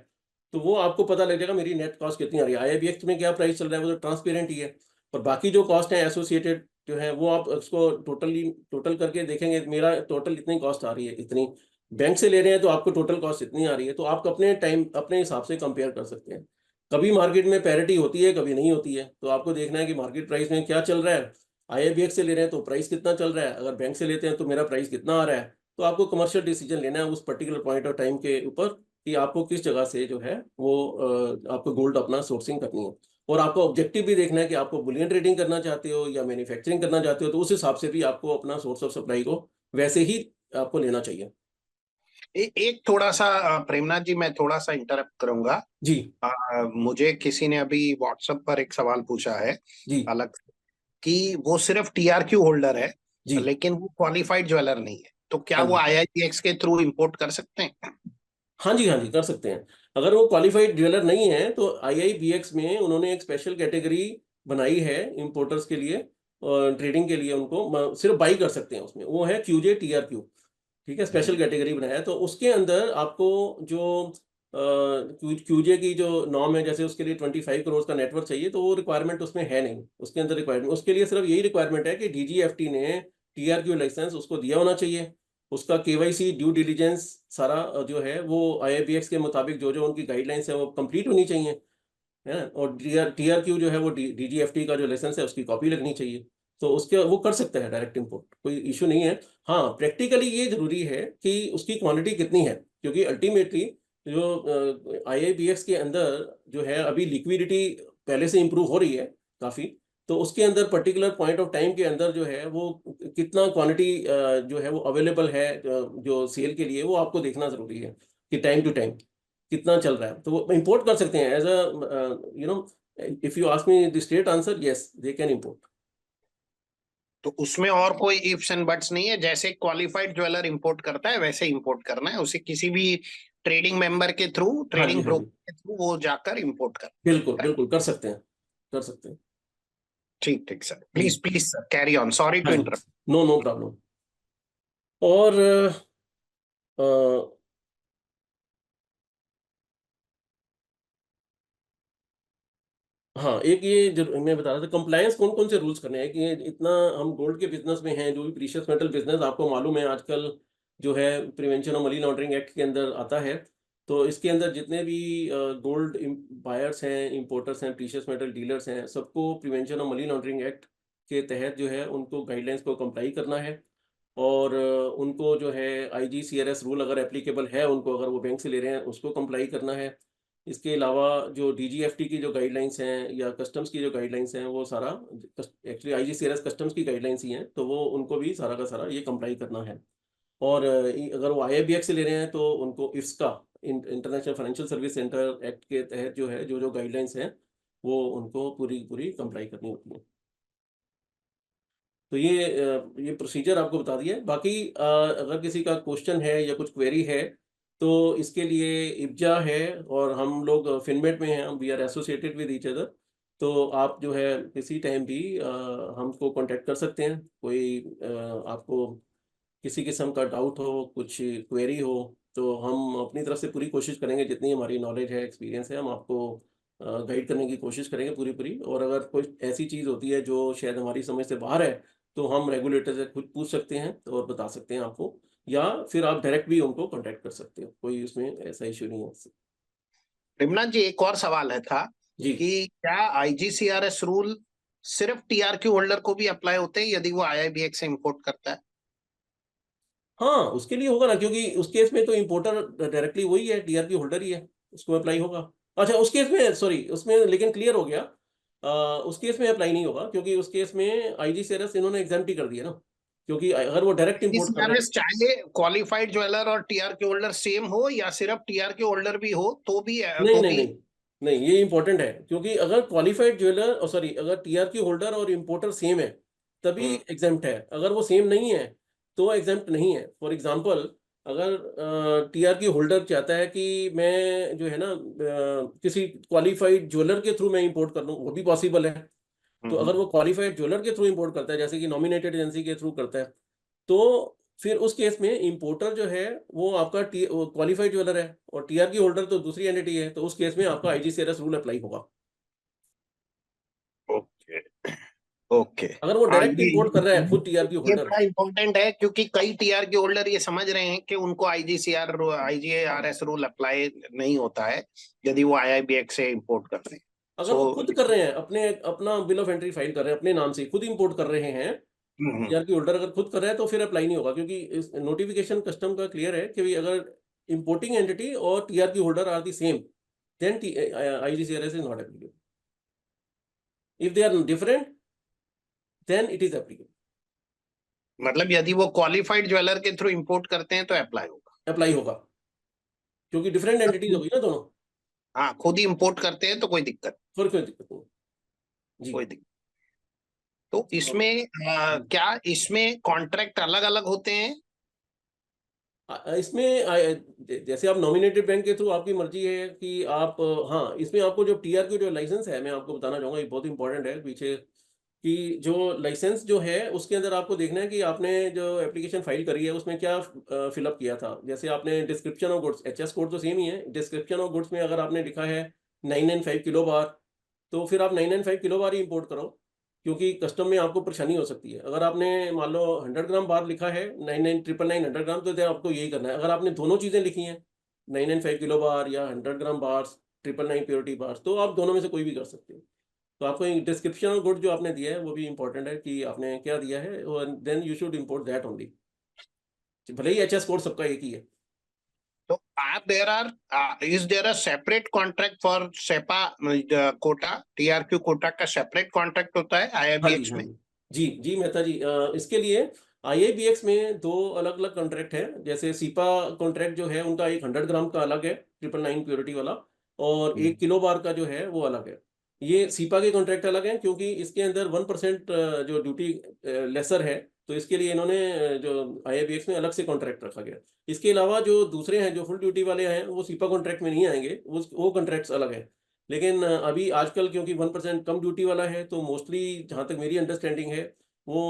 तो वो आपको पता लग जाएगा मेरी नेट कॉस्ट कितनी आ रही है। IIBX में क्या प्राइस चल रहा है वो तो ट्रांसपेरेंट ही है, और बाकी जो कॉस्ट है एसोसिएटेड जो है वो आप उसको टोटल करके देखेंगे, मेरा टोटल इतनी कॉस्ट आ रही है, इतनी बैंक से ले रहे हैं तो आपको टोटल कॉस्ट इतनी आ रही है। तो आप अपने हिसाब से कंपेयर कर सकते हैं। कभी मार्केट में पैरिटी होती है, कभी नहीं होती है, तो आपको देखना है कि मार्केट प्राइस में क्या चल रहा है। IIBX से ले रहे हैं तो प्राइस कितना चल रहा है, अगर बैंक से लेते हैं तो मेरा प्राइस कितना आ रहा है। तो आपको कमर्शियल डिसीजन लेना है उस पर्टिकुलर पॉइंट ऑफ टाइम के ऊपर, कि आपको किस जगह से जो है वो आपको गोल्ड अपना सोर्सिंग करनी है। और आपको ऑब्जेक्टिव भी देखना है कि आपको बुलियन ट्रेडिंग करना चाहते हो या मैन्युफैक्चरिंग करना चाहते हो, तो उस हिसाब से भी आपको अपना सोर्स ऑफ सप्लाई को वैसे ही आपको लेना चाहिए। एक थोड़ा सा प्रेमनाथ जी, मैं थोड़ा सा इंटरप्ट करूंगा जी मुझे किसी ने अभी व्हाट्सएप पर एक सवाल पूछा है जी अलग, कि वो सिर्फ टीआरक्यू होल्डर है जी लेकिन वो क्वालिफाइड ज्वेलर नहीं है, तो क्या हाँ वो जी आईआईपीएक्स के थ्रू इंपोर्ट कर सकते हैं? हाँ जी हाँ जी कर सकते हैं। अगर वो क्वालिफाइड ज्वेलर नहीं है तो आईआईबीएक्स में उन्होंने एक स्पेशल कैटेगरी बनाई है इंपोर्टर्स के लिए और ट्रेडिंग के लिए उनको सिर्फ बाई कर सकते हैं उसमें, वो है क्यूजे टीआरक्यू। ठीक है, स्पेशल कैटेगरी बनाया है। तो उसके अंदर आपको जो क्यूजे की जो नॉर्म है, जैसे उसके लिए 25 करोड़ का नेटवर्क चाहिए, तो वो रिक्वायरमेंट उसमें है नहीं। उसके अंदर रिक्वायरमेंट, उसके लिए सिर्फ यही रिक्वायरमेंट है कि डीजीएफटी ने टीआरक्यू लाइसेंस उसको दिया होना चाहिए। उसका केवाईसी ड्यू डिलिजेंस सारा जो है वो आईआईबीएक्स के मुताबिक जो जो उनकी गाइडलाइंस है वो कंप्लीट होनी चाहिए, है ना। और टीआरक्यू जो है वो डीजीएफटी का जो लाइसेंस है उसकी कॉपी लगनी चाहिए। तो उसके वो कर सकता है डायरेक्ट इंपोर्ट, कोई इशू नहीं है। हाँ, प्रैक्टिकली ये जरूरी है कि उसकी क्वांटिटी कितनी है, क्योंकि अल्टीमेटली जो आईआईबीएक्स के अंदर जो है अभी लिक्विडिटी पहले से इंप्रूव हो रही है काफ़ी। तो उसके अंदर पर्टिकुलर पॉइंट ऑफ टाइम के अंदर जो है वो कितना क्वांटिटी जो है वो अवेलेबल है जो सेल के लिए, वो आपको देखना ज़रूरी है कि टाइम टू टाइम कितना चल रहा है। तो वो इंपोर्ट कर सकते हैं as a you know, if you ask me the straight answer, yes they can import. तो उसमें और कोई इफ्स एंड बट्स नहीं है, जैसे क्वालिफाइड ज्वेलर इंपोर्ट करता है वैसे इंपोर्ट करना है उसे, किसी भी ट्रेडिंग मेंबर के थ्रू, हाँ जी ट्रेडिंग हाँ जी, ब्रोकर के थ्रू वो जाकर इंपोर्ट कर। बिल्कुल बिल्कुल कर सकते हैं, कर सकते हैं। ठीक ठीक सर, जी please please sir carry on, sorry हाँ टू जी, इंटरप्ट। No no problem. और अ, हाँ, एक ये जो मैं बता रहा था, कंप्लायंस कौन-कौन से रूल्स करने हैं कि इतना हम गोल्ड के बिज़नेस में हैं, जो भी प्रीशियस मेटल बिज़नेस आपको मालूम है आजकल जो है prevention of money laundering act के अंदर आता है। तो इसके अंदर जितने भी गोल्ड बायर्स हैं, इंपोर्टर्स हैं, प्रीशियस मेटल डीलर्स हैं, सबको prevention of money laundering act के तहत जो है उनको गाइडलाइंस को कंप्लाई करना है। और उनको जो है आईजीसीआरएस रूल अगर एप्लीकेबल है उनको, अगर वो बैंक से ले रहे हैं, उसको कंप्लाई करना है। इसके अलावा जो डीजीएफटी की जो गाइडलाइंस हैं या कस्टम्स की जो गाइडलाइंस हैं, वो सारा एक्चुअली आईजीसीआरएस कस्टम्स की गाइडलाइंस ही हैं, तो वो उनको भी सारा का सारा ये कंप्लाई करना है। और अगर वो आईआईबीएक्स से ले रहे हैं तो उनको IFSCA, international financial service centre act के तहत जो है जो जो गाइडलाइंस हैं वो उनको पूरी पूरी कंप्लाई करनी होती है। तो ये प्रोसीजर आपको बता दिया है। बाकी अगर किसी का क्वेश्चन है या कुछ क्वेरी है, तो इसके लिए इब्जा है और हम लोग फिनमेट में हैं, we are associated with each other. तो आप जो है किसी टाइम भी हमको कांटेक्ट कर सकते हैं। कोई आपको किसी किस्म का डाउट हो, कुछ क्वेरी हो, तो हम अपनी तरफ से पूरी कोशिश करेंगे, जितनी हमारी नॉलेज है, एक्सपीरियंस है, हम आपको गाइड करने की कोशिश करेंगे पूरी-पूरी। और अगर कोई ऐसी चीज़ होती है जो शायद हमारी समझ से बाहर है, तो हम रेगुलेटर से खुद पूछ सकते हैं और बता सकते हैं आपको, या फिर आप डायरेक्ट भी उनको कॉन्टैक्ट कर सकते हो। कोई उसमें ऐसा इश्यू नहीं है। रिमनाथ जी, एक और सवाल है था जी। कि क्या आईजीसीआरएस रूल सिर्फ टीआरक्यू होल्डर को भी अप्लाई होते हैं यदि वो आईआईबीएक्स से इंपोर्ट करता है? हाँ, उसके लिए होगा ना, क्योंकि उस केस में तो इंपोर्टर डायरेक्टली वही है, टीआरपी होल्डर ही है, उसको अप्लाई होगा। अच्छा, उस केस में सॉरी, उसमें लेकिन क्लियर हो गया। उस केस में अप्लाई नहीं होगा, क्योंकि उस केस में आईजीसीआरएस इन्होंने एग्ज़ैम्प्ट ही कर दिया ना, क्योंकि अगर वो डायरेक्ट इंपोर्ट कर रहे हैं। आईजीसीआरएस चाहे क्वालिफाइड ज्वेलर और टीआरक्यू होल्डर सेम हो या सिर्फ टीआरक्यू होल्डर भी हो तो भी नहीं, नहीं, नहीं, नहीं, ये इम्पोर्टेंट है, क्योंकि अगर क्वालिफाइड ज्वेलर सॉरी, अगर टीआरक्यू होल्डर और इंपोर्टर सेम है, तभी एग्ज़ैम्प्ट है। अगर वो सेम नहीं है, तो एग्ज़ैम्प्ट नहीं है। फॉर एग्ज़ाम्पल, अगर टीआरक्यू होल्डर चाहता है कि मैं जो है ना किसी क्वालिफाइड ज्वेलर के थ्रू मैं इंपोर्ट कर लूँ, वो भी पॉसिबल है। तो अगर वो क्वालिफाइड ज्वेलर के थ्रू इंपोर्ट करता है, जैसे कि नॉमिनेटेड एजेंसी के थ्रू करता है, तो फिर उस केस में इंपोर्टर जो है वो आपका क्वालिफाइड ज्वेलर है और टीआरपी होल्डर तो दूसरी एंटिटी है, तो उस केस में आपका आईजीसीआरएस रूल अप्लाई होगा। Okay okay. अगर वो हाँ, डायरेक्ट इंपोर्ट कर रहा है खुद टीआरपी ये होल्डर। बड़ा इंपॉर्टेंट है क्योंकि कई टीआरक्यू होल्डर ये समझ रहे हैं कि उनको आईजीआरएस रूल अप्लाई नहीं होता है यदि वो आईआईबीएक्स से इंपोर्ट करते हैं। अगर वो सो खुद कर रहे हैं, अपने अपना बिल ऑफ एंट्री फाइल कर रहे हैं, अपने नाम से खुद इंपोर्ट कर रहे हैं, टीआरपी होल्डर अगर खुद कर रहा है तो फिर अप्लाई नहीं होगा, क्योंकि इस नोटिफिकेशन कस्टम का क्लियर है कि भाई अगर इंपोर्टिंग एंटिटी और TRP holder are the same, then IGCRS is not applicable. If they are different, then it is applicable. मतलब यदि वो क्वालिफाइड ज्वेलर के थ्रू इंपोर्ट करते हैं तो अप्लाई होगा। अप्लाई होगा, क्योंकि डिफरेंट एंटिटीज होगी ना दोनों। हाँ, खुद ही इंपोर्ट करते हैं तो कोई दिक्कत फिर कोई दिक्कत नहीं। जी। कोई दिक्कत। तो इसमें क्या इसमें कॉन्ट्रैक्ट अलग अलग होते हैं? इसमें जैसे आप नॉमिनेटेड बैंक के थ्रू आपकी मर्जी है कि आप हाँ, इसमें आपको जो टीआरक्यू जो लाइसेंस है, मैं आपको बताना चाहूंगा, ये बहुत इंपॉर्टेंट है पीछे कि जो लाइसेंस जो है उसके अंदर आपको देखना है कि आपने जो एप्लीकेशन फाइल करी है उसमें क्या फिलअप किया था। जैसे आपने description of goods, HS code तो सेम ही है, डिस्क्रिप्शन ऑफ गुड्स में अगर आपने लिखा है 995 किलो बार, तो फिर आप 995 किलो बार ही इंपोर्ट करो, क्योंकि कस्टम में आपको परेशानी हो सकती है। अगर आपने मान लो 100 ग्राम बार लिखा है 99999 100 ग्राम, तो फिर आपको यही करना है। अगर आपने दोनों चीज़ें लिखी हैं 995 किलो बार या 100 ग्राम बार्स, 999 प्योरिटी बार्स, तो आप दोनों में से कोई भी कर सकते हो। तो आपको डिस्क्रिप्शन ऑफ गुड जो आपने दिया है वो भी इंपॉर्टेंट है कि आपने क्या दिया है, और then you should import that only, भले ही एचएस कोड सबका एक ही है। तो is there a separate contract for SEPA Kota, TRQ Kota का सेपरेट कॉन्ट्रैक्ट होता है हाँ जी, IIBX हाँ में? जी, जी, जी मेहता जी, इसके लिए IIBX में दो अलग अलग कॉन्ट्रैक्ट है। जैसे सीपा कॉन्ट्रैक्ट जो है उनका एक 100 ग्राम का अलग है 999 प्योरिटी वाला, और 1 किलो बार का जो है वो अलग है। ये सीपा के कॉन्ट्रैक्ट अलग है क्योंकि इसके अंदर 1% जो ड्यूटी लेसर है, तो इसके लिए इन्होंने जो IIBX में अलग से कॉन्ट्रैक्ट रखा गया। इसके अलावा जो दूसरे हैं जो फुल ड्यूटी वाले हैं वो सीपा कॉन्ट्रैक्ट में नहीं आएंगे, वो कॉन्ट्रैक्ट्स अलग है। लेकिन अभी आजकल क्योंकि 1% कम ड्यूटी वाला है, तो मोस्टली जहाँ तक मेरी अंडरस्टैंडिंग है, वो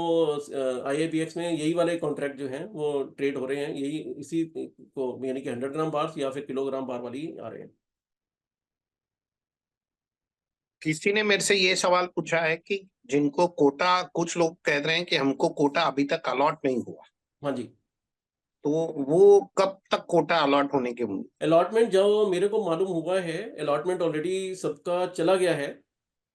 IIBX में यही वाले कॉन्ट्रैक्ट जो हैं वो ट्रेड हो रहे हैं, यही इसी को, यानी कि 100 ग्राम बार्स या फिर किलोग्राम बार वाली आ रहे हैं। किसी ने मेरे से ये सवाल पूछा है कि जिनको कोटा, कुछ लोग कह रहे हैं कि हमको कोटा अभी तक अलॉट नहीं हुआ, हाँ जी, तो वो कब तक कोटा अलॉट होने के उम्मीद? अलॉटमेंट जो मेरे को मालूम हुआ है, अलॉटमेंट ऑलरेडी सबका चला गया है,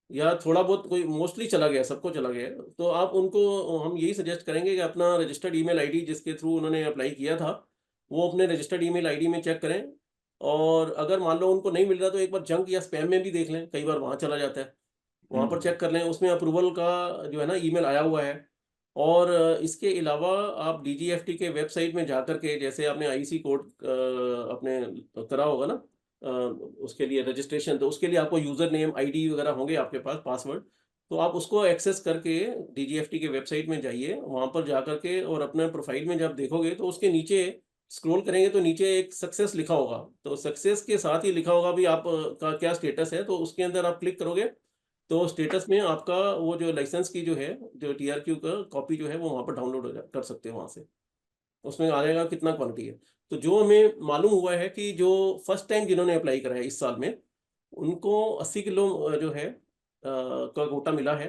या थोड़ा बहुत, कोई मोस्टली चला गया, सबको चला गया है। तो आप उनको, हम यही सजेस्ट करेंगे कि अपना रजिस्टर्ड ईमेल आईडी जिसके थ्रू उन्होंने अप्लाई किया था, वो अपने रजिस्टर्ड ईमेल आईडी में चेक करें। और अगर मान लो उनको नहीं मिल रहा, तो एक बार जंक या स्पैम में भी देख लें, कई बार वहाँ चला जाता है, वहाँ पर चेक कर लें, उसमें अप्रूवल का जो है ना ईमेल आया हुआ है। और इसके अलावा आप DGFT के वेबसाइट में जाकर के, जैसे आपने IC कोड अपने करा होगा ना, उसके लिए रजिस्ट्रेशन, तो उसके लिए आपको यूज़र नेम ID वगैरह होंगे आपके पास, पासवर्ड, तो आप उसको एक्सेस करके DGFT के वेबसाइट में जाइए, वहाँ पर जा कर के, और अपने प्रोफाइल में जब देखोगे तो उसके नीचे स्क्रॉल करेंगे तो नीचे एक सक्सेस लिखा होगा, तो सक्सेस के साथ ही लिखा होगा भी आप का क्या स्टेटस है, तो उसके अंदर आप क्लिक करोगे तो स्टेटस में आपका वो जो लाइसेंस की जो है, जो TRQ का कॉपी जो है, वो वहाँ पर डाउनलोड कर सकते हैं वहाँ से। उसमें आ जाएगा कितना क्वांटिटी है। तो जो हमें मालूम हुआ है कि जो फर्स्ट टाइम जिन्होंने अप्लाई करा है इस साल में, उनको 80 किलो जो है का कोटा मिला है।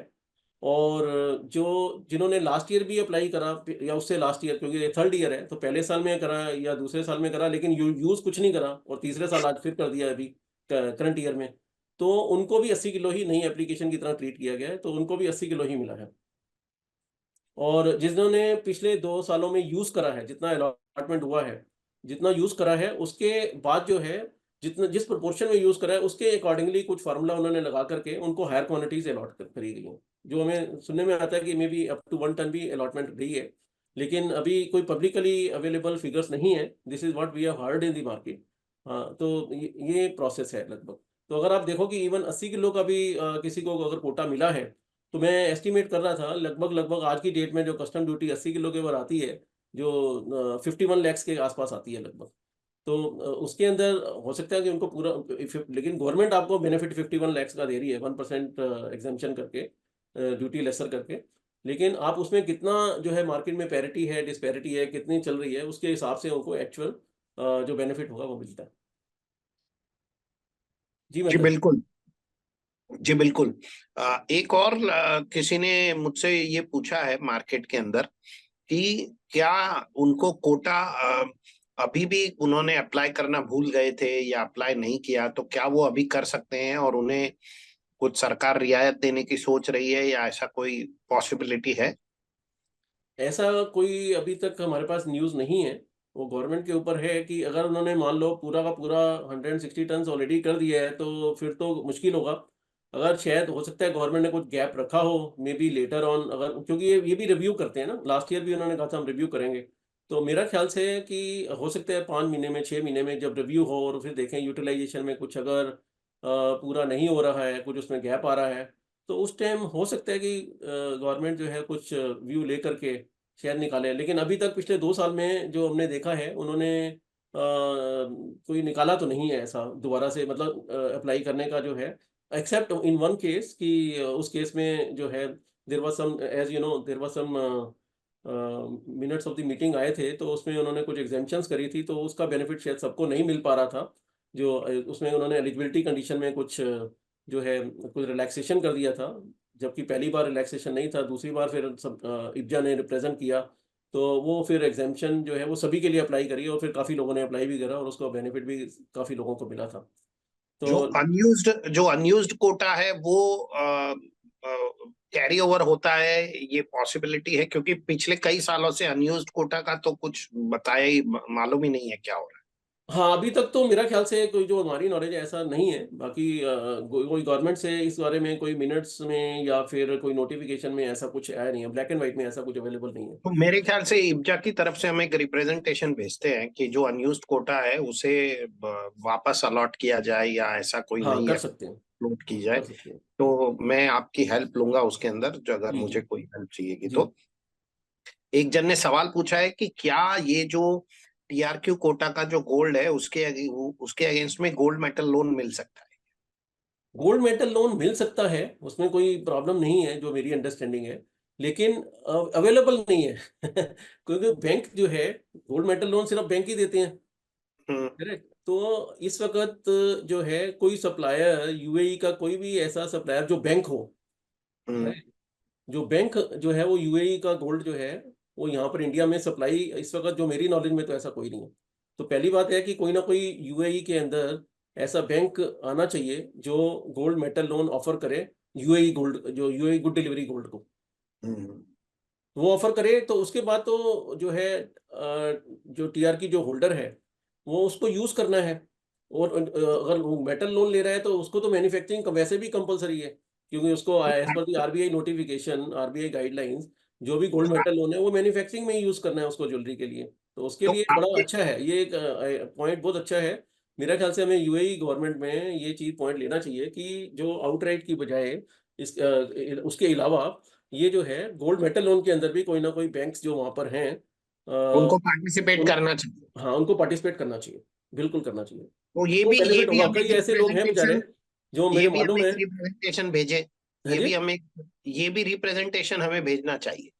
और जो जिन्होंने लास्ट ईयर भी अप्लाई करा, या उससे लास्ट ईयर, क्योंकि ये थर्ड ईयर है, तो पहले साल में करा या दूसरे साल में करा, लेकिन यूज़ कुछ नहीं करा, और तीसरे साल आज फिर कर दिया अभी करंट ईयर में, तो उनको भी 80 किलो ही नई एप्लीकेशन की तरह ट्रीट किया गया है, तो उनको भी 80 किलो ही मिला है। और जिन्होंने पिछले 2 सालों में यूज़ करा है, जितना अलॉटमेंट हुआ है, जितना यूज़ करा है, उसके बाद जो है, जितना जिस प्रोपोर्शन में यूज़ करा है, उसके अकॉर्डिंगली कुछ फार्मूला उन्होंने लगा करके उनको हायर क्वांटिटीज़ अलॉट करी गई हैं। जो हमें सुनने में आता है कि may be up 1 ton भी अलॉटमेंट गई है, लेकिन अभी कोई पब्लिकली अवेलेबल फिगर्स नहीं है। This is what we have heard in the market. हाँ, तो ये प्रोसेस है लगभग। तो अगर आप देखो कि इवन 80 किलो का भी किसी को अगर कोटा मिला है, तो मैं एस्टिमेट कर रहा था लगभग आज की डेट में जो कस्टम ड्यूटी 80 किलो के ऊपर आती है, जो 51 लैक्स के आसपास आती है लगभग। तो उसके अंदर हो सकता है कि उनको पूरा, लेकिन गवर्नमेंट आपको बेनिफिट 51 लैक्स का दे रही है 1% एग्जेम्पशन करके, ड्यूटी लेसर करके। लेकिन आप उसमें कितना जो है मार्केट में पैरिटी है, डिस्पैरिटी है, कितनी चल रही है, उसके हिसाब से उनको एक्चुअल जो बेनिफिट होगा वो मिलता है। जी जी मतलब बिल्कुल, जी बिल्कुल। एक और किसी ने मुझसे ये पूछा है मार्केट के अंदर कि क्या उनको कोटा अभी भी उन्होंने अप्लाई करना भूल गए थे या अप्लाई नहीं किया, तो क्या वो अभी कर सकते हैं, और उन्हें कुछ सरकार रियायत देने की सोच रही है, या ऐसा कोई पॉसिबिलिटी है? ऐसा कोई अभी तक हमारे पास न्यूज़ नहीं है। वो गवर्नमेंट के ऊपर है कि अगर उन्होंने मान लो पूरा का पूरा 160 टन्स ऑलरेडी कर दिया है, तो फिर तो मुश्किल होगा। अगर शायद हो सकता है गवर्नमेंट ने कुछ गैप रखा हो, मे बी लेटर ऑन, अगर, क्योंकि ये भी रिव्यू करते हैं ना, लास्ट ईयर भी उन्होंने कहा था हम रिव्यू करेंगे। तो मेरा ख्याल से है कि हो सकता है 5 महीने में, 6 महीने में जब रिव्यू हो, और फिर देखें यूटिलाइजेशन में कुछ अगर पूरा नहीं हो रहा है, कुछ उसमें गैप आ रहा है, तो उस टाइम हो सकता है कि गवर्नमेंट जो है कुछ व्यू लेकर के शेयर निकाले, लेकिन अभी तक पिछले 2 साल में जो हमने देखा है उन्होंने कोई निकाला तो नहीं है ऐसा दोबारा से, मतलब अप्लाई करने का जो है, एक्सेप्ट इन वन केस कि उस केस में जो है there was some, as you know there was some minutes of the meeting आए थे, तो उसमें उन्होंने कुछ एग्जेम्पशंस करी थी, तो उसका बेनिफिट शायद सबको नहीं मिल पा रहा था। जो उसमें उन्होंने एलिजिबिलिटी कंडीशन में कुछ जो है कुछ रिलैक्सेशन कर दिया था, जबकि पहली बार रिलैक्सेशन नहीं था, दूसरी बार फिर इब्जा ने रिप्रेजेंट किया, तो वो फिर एग्जेम्पशन जो है वो सभी के लिए अप्लाई करी और फिर काफ़ी लोगों ने अप्लाई भी करा और उसका बेनिफिट भी काफ़ी लोगों को मिला था। जो तो अनयूज्ड कोटा है वो कैरी ओवर होता है, ये पॉसिबिलिटी है? क्योंकि पिछले कई सालों से अनयूज्ड कोटा का तो कुछ बताया ही, मालूम ही नहीं है क्या हो रहा है। हाँ, अभी तक तो मेरा ख्याल से कोई, जो हमारी नॉलेज है, ऐसा नहीं है। बाकी कोई गवर्नमेंट से इस बारे में कोई मिनट्स में या फिर कोई नोटिफिकेशन में ऐसा कुछ आया नहीं है, ब्लैक एंड व्हाइट में ऐसा कुछ अवेलेबल नहीं है। तो मेरे ख्याल से इब्जा की तरफ से हम एक रिप्रेजेंटेशन भेजते हैं कि जो अनयूज्ड कोटा है उसे वापस अलॉट किया जाए, या ऐसा कोई हाँ, नई कर सकते हैं, अपलोड की जाए। कर सकते हैं। तो मैं आपकी हेल्प लूंगा उसके अंदर, जो अगर जी, मुझे जी, कोई हेल्प चाहिएगी जी। तो। एक जन ने सवाल पूछा है कि क्या ये जो टीआरक्यू कोटा का जो गोल्ड है उसके अगेंस्ट में गोल्ड मेटल लोन मिल सकता है? गोल्ड मेटल लोन मिल सकता है, उसमें कोई प्रॉब्लम नहीं है, जो मेरी अंडरस्टैंडिंग है, लेकिन अवेलेबल नहीं है। क्योंकि बैंक जो है, गोल्ड मेटल लोन सिर्फ बैंक ही देते हैं। हम्म। करेक्ट। तो इस वक़्त जो है कोई सप्लायर, यूएई का कोई भी ऐसा सप्लायर जो बैंक हो, हम्म। राइट? जो बैंक जो है वो यूएई का गोल्ड जो है, वो यहाँ पर इंडिया में सप्लाई इस वक़्त जो मेरी नॉलेज में तो ऐसा कोई नहीं है। तो पहली बात है कि कोई ना कोई यूएई के अंदर ऐसा बैंक आना चाहिए जो गोल्ड मेटल लोन ऑफ़र करे, यूएई गोल्ड, जो यूएई गुड डिलीवरी गोल्ड को। हम्म। वो ऑफ़र करे तो उसके बाद तो जो है जो टीआर की जो होल्डर है, वो उसको यूज़ करना है। और अगर वो मेटल लोन ले रहा है तो उसको तो मैन्युफैक्चरिंग वैसे भी कंपल्सरी है, क्योंकि उसको as per the RBI notification, RBI guidelines, जो भी गोल्ड मेटल लोन है वो मैन्युफैक्चरिंग में ही यूज़ करना है उसको, ज्वेलरी के लिए। तो उसके तो लिए बड़ा आपके अच्छा है, ये एक पॉइंट बहुत अच्छा है। मेरा ख़्याल से हमें यूएई गवर्नमेंट में ये चीज़ पॉइंट लेना चाहिए कि जो आउटराइट की बजाय उसके अलावा ये जो है गोल्ड मेटल लोन के अंदर भी कोई ना कोई बैंक्स जो वहाँ पर हैं, उनको पार्टिसिपेट उन करना चाहिए। हाँ, उनको पार्टिसिपेट करना चाहिए, बिल्कुल करना चाहिए। तो तो ये बेनिफिट भी होगा। हम कई एक ऐसे लोग हैं बेचारे, रिप्रेजेंटेशन जो ये मुझे भी हम मालूम एक है। रिप्रेजेंटेशन भेजें। हाँ जी, ये भी रिप्रेजेंटेशन हमें भेजना चाहिए।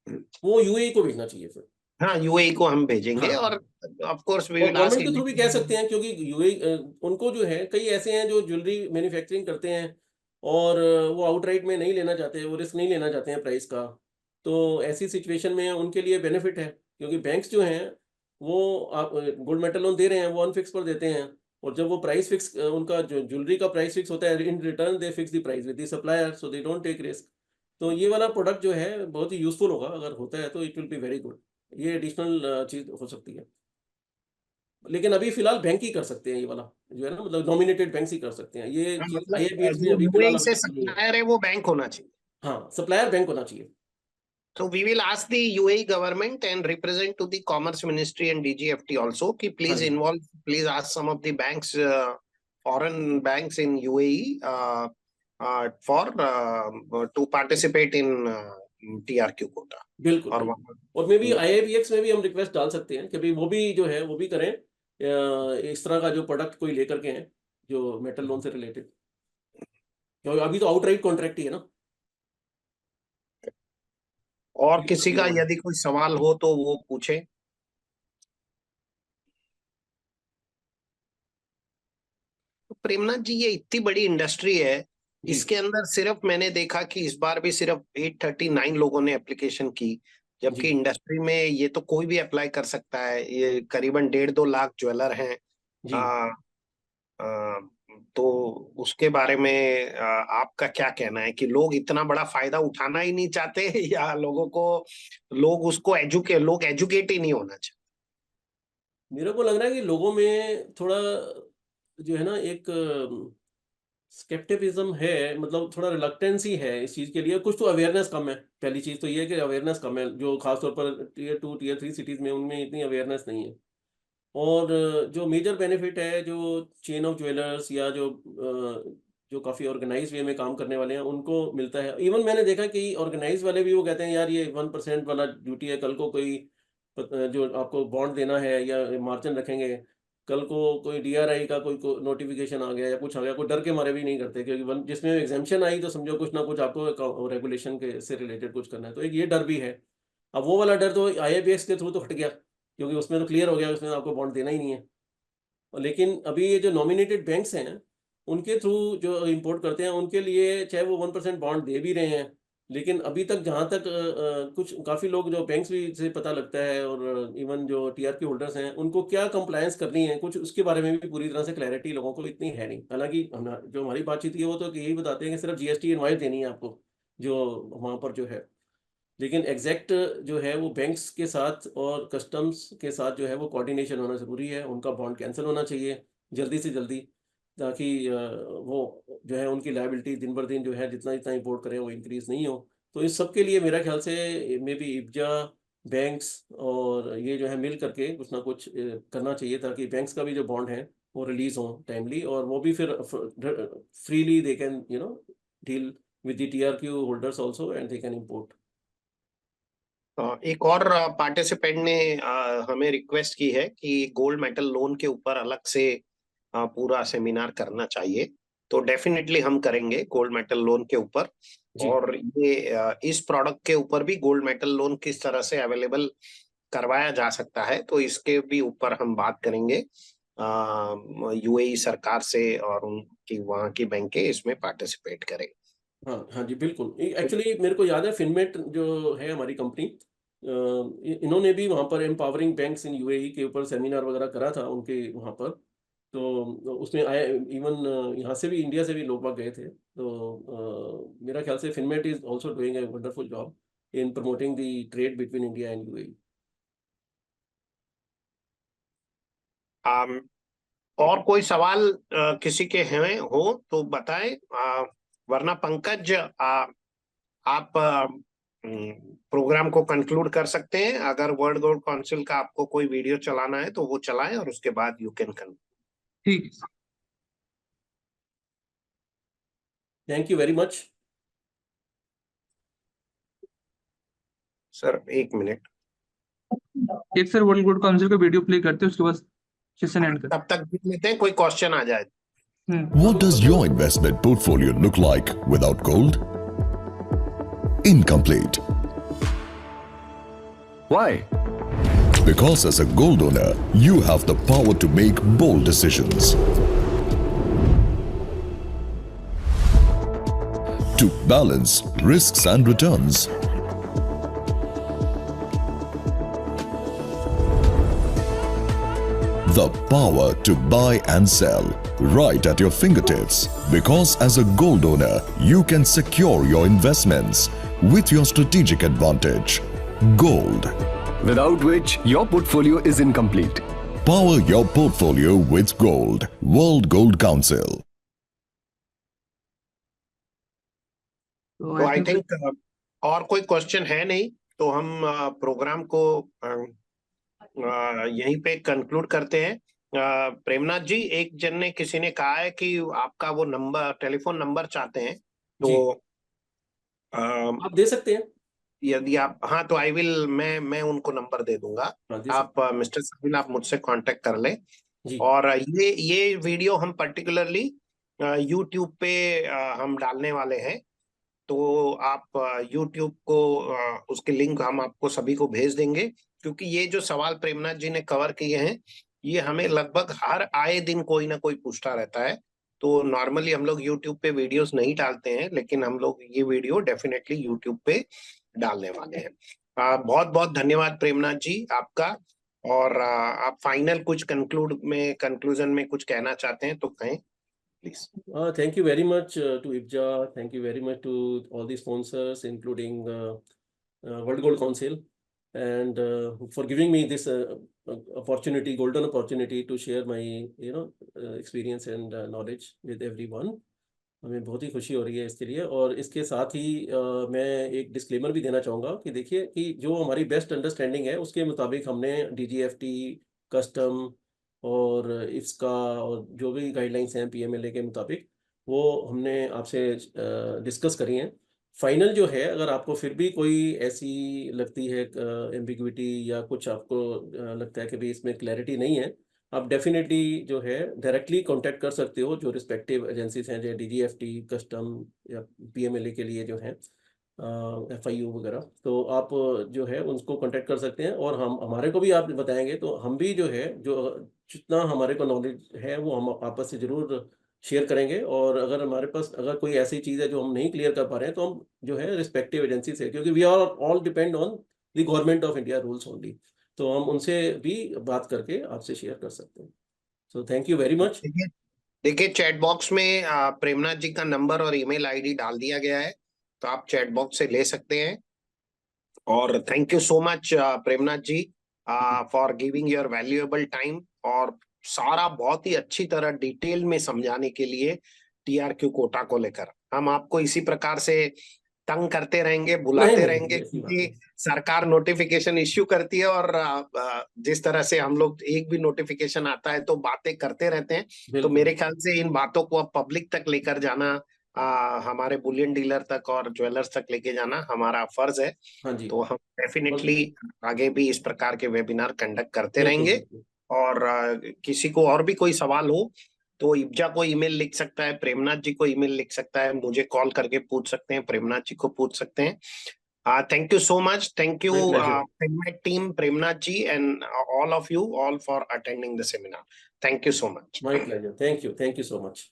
वो यूएई को भेजना चाहिए फिर। हाँ, यूएई को हम भेजेंगे, हाँ, और ऑफ कोर्स वी और विल आस्क गवर्नमेंट के थ्रू भी कह सकते इंडिया। हैं, क्योंकि यूएई उनको जो है, कई ऐसे हैं जो ज्वेलरी मैन्युफैक्चरिंग करते हैं और वो आउटराइट में नहीं लेना चाहते, वो रिस्क नहीं लेना चाहते हैं प्राइस का। तो ऐसी सिचुएशन में उनके लिए बेनिफिट है, क्योंकि बैंक्स जो हैं वो आप गोल्ड मेटल लोन दे रहे हैं, वो अनफिक्स पर देते हैं, और जब वो प्राइस फिक्स, उनका जो ज्वेलरी का प्राइस फिक्स होता है, in return they fix the price with the supplier, so they don't take risk. तो ये वाला प्रोडक्ट जो है बहुत ही यूज़फुल होगा, अगर होता है तो it will be very good. ये एडिशनल चीज़ हो सकती है। लेकिन अभी फ़िलहाल बैंक ही कर सकते हैं ये वाला, जो है ना, मतलब नॉमिनेटेड बैंक्स ही कर सकते हैं। ये हाँ, चीज़ मतलब आईआईबीएक्स में जो अभी फ़िलहाल यूएई से अवेलेबल नहीं है। सप्लायर है वो बैंक होना चाहिए। हाँ, सप्लायर बैंक होना चाहिए। So we will ask the UAE government and represent to the Commerce Ministry and DGFT also कि हाँ जी, please ask some of the banks, foreign banks in UAE, for to participate in TRQ quota। बिल्कुल, और बिल्कुल। वहाँ और may be आईआईबीएक्स में भी हम रिक्वेस्ट डाल सकते हैं कि भई वो भी जो है, वो भी करें इस तरह का जो प्रोडक्ट कोई लेकर के हैं, जो मेटल लोन से रिलेटेड। क्योंकि अभी तो आउटराइट कॉन्ट्रैक्ट ही है ना। और ये किसी काफ़ी का लोग हैं। यदि कोई सवाल हो तो वो पूछे। तो प्रेमनाथ जी, ये इतनी बड़ी इंडस्ट्री है, जी, इसके अंदर सिर्फ मैंने देखा कि इस बार भी सिर्फ 839 लोगों ने एप्लीकेशन की, जबकि जी, इंडस्ट्री में ये तो कोई भी अप्लाई कर सकता है। ये करीबन 1.5-2 लाख ज्वेलर हैं। जी। आ, आ, तो उसके बारे में आपका क्या कहना है कि लोग इतना बड़ा फायदा उठाना ही नहीं चाहते या लोग एजुकेट ही नहीं होना चाहते? मेरे को लग रहा है कि लोगों में थोड़ा जो है ना, एक स्केप्टिसिज्म है, मतलब थोड़ा रिलक्टेंस ही है इस चीज़ के लिए। कुछ तो अवेयरनेस कम है। पहली चीज़ तो ये है कि अवेयरनेस कम है, जो खास तौर पर टियर 2, टियर 3 सिटीज़ में, उनमें इतनी अवेयरनेस नहीं है। और जो मेजर बेनिफिट है, जो चेन ऑफ ज्वेलर्स या जो जो काफ़ी ऑर्गेनाइज वे में काम करने वाले हैं उनको मिलता है। इवन मैंने देखा कि ऑर्गेनाइज वाले भी वो कहते हैं यार ये 1% वाला ड्यूटी है, कल को कोई जो आपको बॉन्ड देना है या मार्जिन रखेंगे, कल को कोई डीआरआई का कोई नोटिफिकेशन आ गया या कुछ आ गया, कोई डर के मारे भी नहीं करते, क्योंकि जिसमें एग्जाम्पशन आई तो समझो कुछ ना कुछ आपको रेगुलेशन के से रिलेटेड कुछ करना है, तो एक ये डर भी है। अब वो वाला डर तो IIBX के थ्रू तो हट गया, क्योंकि उसमें तो क्लियर हो गया, उसमें आपको बॉन्ड देना ही नहीं है। लेकिन अभी ये जो नॉमिनेटेड बैंक्स हैं, उनके थ्रू जो इंपोर्ट करते हैं, उनके लिए चाहे वो 1% बॉन्ड दे भी रहे हैं, लेकिन अभी तक जहाँ तक कुछ काफ़ी लोग जो बैंक्स भी से पता लगता है और इवन जो TRQ होल्डर्स हैं, उनको क्या कंप्लायंस करनी है, कुछ उसके बारे में भी पूरी तरह से क्लैरिटी लोगों को इतनी है नहीं। हालाँकि जो हमारी बातचीत है वो तो यही बताते हैं कि सिर्फ GST इनवॉइस देनी है आपको, जो वहाँ पर जो है। लेकिन एग्जैक्ट जो है वो बैंक्स के साथ और कस्टम्स के साथ जो है वो कोऑर्डिनेशन होना ज़रूरी है, उनका बॉन्ड कैंसिल होना चाहिए जल्दी से जल्दी, ताकि वो जो है उनकी लायबिलिटी दिन बर दिन जो है जितना-जितना इंपोर्ट करें वो इंक्रीज़ नहीं हो। तो इस सब के लिए मेरा ख्याल से मे बी IBJA, बैंक्स और ये जो है मिल करके कुछ ना कुछ करना चाहिए, ताकि बैंक्स का भी जो बॉन्ड है वो रिलीज़ हो टाइमली, और वो भी फिर freely they can deal with the TRQ holders also and they can import. एक और पार्टिसिपेंट ने हमें रिक्वेस्ट की है कि गोल्ड मेटल लोन के ऊपर अलग से पूरा सेमिनार करना चाहिए, तो डेफिनेटली हम करेंगे गोल्ड मेटल लोन के ऊपर। जी। और ये इस प्रोडक्ट के ऊपर भी गोल्ड मेटल लोन किस तरह से अवेलेबल करवाया जा सकता है, तो इसके भी ऊपर हम बात करेंगे। UAE सरकार से और उनकी वहाँ की बैंकें इसमें पार्टिसिपेट करें। हाँ, हाँ जी, बिल्कुल। एक्चुअली मेरे को याद है फिनमेट जो है हमारी कंपनी, इन्होंने भी वहाँ पर एम्पावरिंग बैंक्स इन UAE के ऊपर सेमिनार वगैरह करा था उनके वहाँ पर। तो उसमें आए, इवन यहाँ से भी, इंडिया से भी लोग वहाँ गए थे। तो मेरा ख्याल से Finmet is also doing a wonderful job in promoting the trade between India and UAE। और कोई सवाल किसी के हैं हो तो बताएं, वरना पंकज आप प्रोग्राम को कंक्लूड कर सकते हैं। अगर वर्ल्ड गोल्ड काउंसिल का आपको कोई वीडियो चलाना है तो वो चलाएं और उसके बाद यू कैन कंक्लूड। ठीक है। Thank you very much. Sir एक मिनट, एक सर वर्ल्ड गोल्ड काउंसिल का वीडियो प्ले करते हैं, उसके बाद सेशन एंड करते तब तक देख लेते हैं कोई क्वेश्चन आ जाए। हैं। What does your investment portfolio look like without gold? Incomplete. Why? Because as a gold owner, you have the power to make bold decisions. To balance risks and returns. The power to buy and sell right at your fingertips, because as a gold owner you can secure your investments with your strategic advantage. Gold. Without which your portfolio is incomplete. Power your portfolio with gold. World Gold Council. तो I think और कोई question है नहीं, तो हम programme को यहीं पे कंक्लूड करते हैं। प्रेमनाथ जी, एक जन ने किसी ने कहा है कि आपका वो नंबर, टेलीफोन नंबर चाहते हैं, तो आप दे सकते हैं। यदि आप, हाँ तो आई विल, मैं उनको नंबर दे दूंगा। हाँ, दे आप मिस्टर साबिल, आप मुझसे कांटेक्ट कर लें। जी। और ये वीडियो हम पर्टिकुलरली यूट्यूब पे हम डालने वाले हैं, तो आप यूट्यूब को उसके लिंक हम आपको सभी को भेज देंगे, क्योंकि ये जो सवाल प्रेमनाथ जी ने कवर किए हैं ये हमें लगभग हर आए दिन कोई ना कोई पूछता रहता है। तो नॉर्मली हम लोग यूट्यूब पे वीडियोस नहीं डालते हैं, लेकिन हम लोग ये वीडियो डेफिनेटली यूट्यूब पे डालने वाले हैं। बहुत बहुत धन्यवाद प्रेमनाथ जी आपका। और आप फाइनल कुछ कंक्लूजन में कुछ कहना चाहते हैं तो कहें please. Thank you very much to IBJA. Thank you very much to all the sponsors, including World Gold Council, and for giving me this opportunity, golden opportunity to share my experience and knowledge with everyone. हमें बहुत ही खुशी हो रही है इसके लिए। और इसके साथ ही मैं एक डिस्क्लेमर भी देना चाहूँगा कि देखिए कि जो हमारी बेस्ट अंडरस्टैंडिंग है उसके मुताबिक हमने DGFT, कस्टम और IFSCA और जो भी गाइडलाइंस हैं PMLA के मुताबिक, वो हमने आपसे डिस्कस करी हैं। फाइनल जो है, अगर आपको फिर भी कोई ऐसी लगती है एम्बिग्विटी या कुछ आपको लगता है कि भाई इसमें क्लैरिटी नहीं है, आप डेफिनेटली जो है डायरेक्टली कांटेक्ट कर सकते हो जो रिस्पेक्टिव एजेंसीज हैं, जैसे डीजीएफटी, कस्टम या पीएमएलए के लिए जो है एफआईयू वगैरह, तो आप जो है उनको कांटेक्ट कर सकते हैं। और हम हमारे को भी आप बताएंगे तो हम भी जो है, जो जितना हमारे को नॉलेज है वो हम आपस से जरूर शेयर करेंगे। और अगर हमारे पास अगर कोई ऐसी चीज़ है जो हम नहीं क्लियर कर पा रहे हैं, तो हम जो है रिस्पेक्टिव एजेंसी से, क्योंकि we are all depend on the government of India rules only, तो हम उनसे भी बात करके आपसे शेयर कर सकते हैं। So thank you very much. देखिए चैट बॉक्स में प्रेमनाथ जी का नंबर और ईमेल आईडी डाल दिया गया है, तो आप चैट बॉक्स से ले सकते हैं। और thank you so much Premnath ji for giving your valuable time और सारा बहुत ही अच्छी तरह डिटेल में समझाने के लिए टीआरक्यू कोटा को लेकर। हम आपको इसी प्रकार से तंग करते रहेंगे, बुलाते नहीं, रहेंगे, ऐसी बात क्योंकि नहीं। सरकार नोटिफिकेशन इश्यू करती है और जिस तरह से हम लोग एक भी नोटिफिकेशन आता है तो बातें करते रहते हैं। तो बिल्कुल। मेरे ख्याल से इन बातों को अब पब्लिक तक लेकर जाना, हमारे बुलियन डीलर तक और ज्वेलर्स तक लेके जाना हमारा फर्ज है। हाँ जी, तो हम डेफिनेटली आगे भी इस प्रकार के वेबिनार कंडक्ट करते बिल्कुल रहेंगे। बिल्कुल। और किसी को और भी कोई सवाल हो तो इब्जा को ईमेल लिख सकता है, प्रेमनाथ जी को ईमेल लिख सकता है, मुझे कॉल करके पूछ सकते हैं, प्रेमनाथ जी को पूछ सकते हैं। Thank you so much. Thank you, My pleasure. Finmec team, Premnath ji, and all of you all for attending the seminar. Thank you so much. My pleasure. Thank you so much.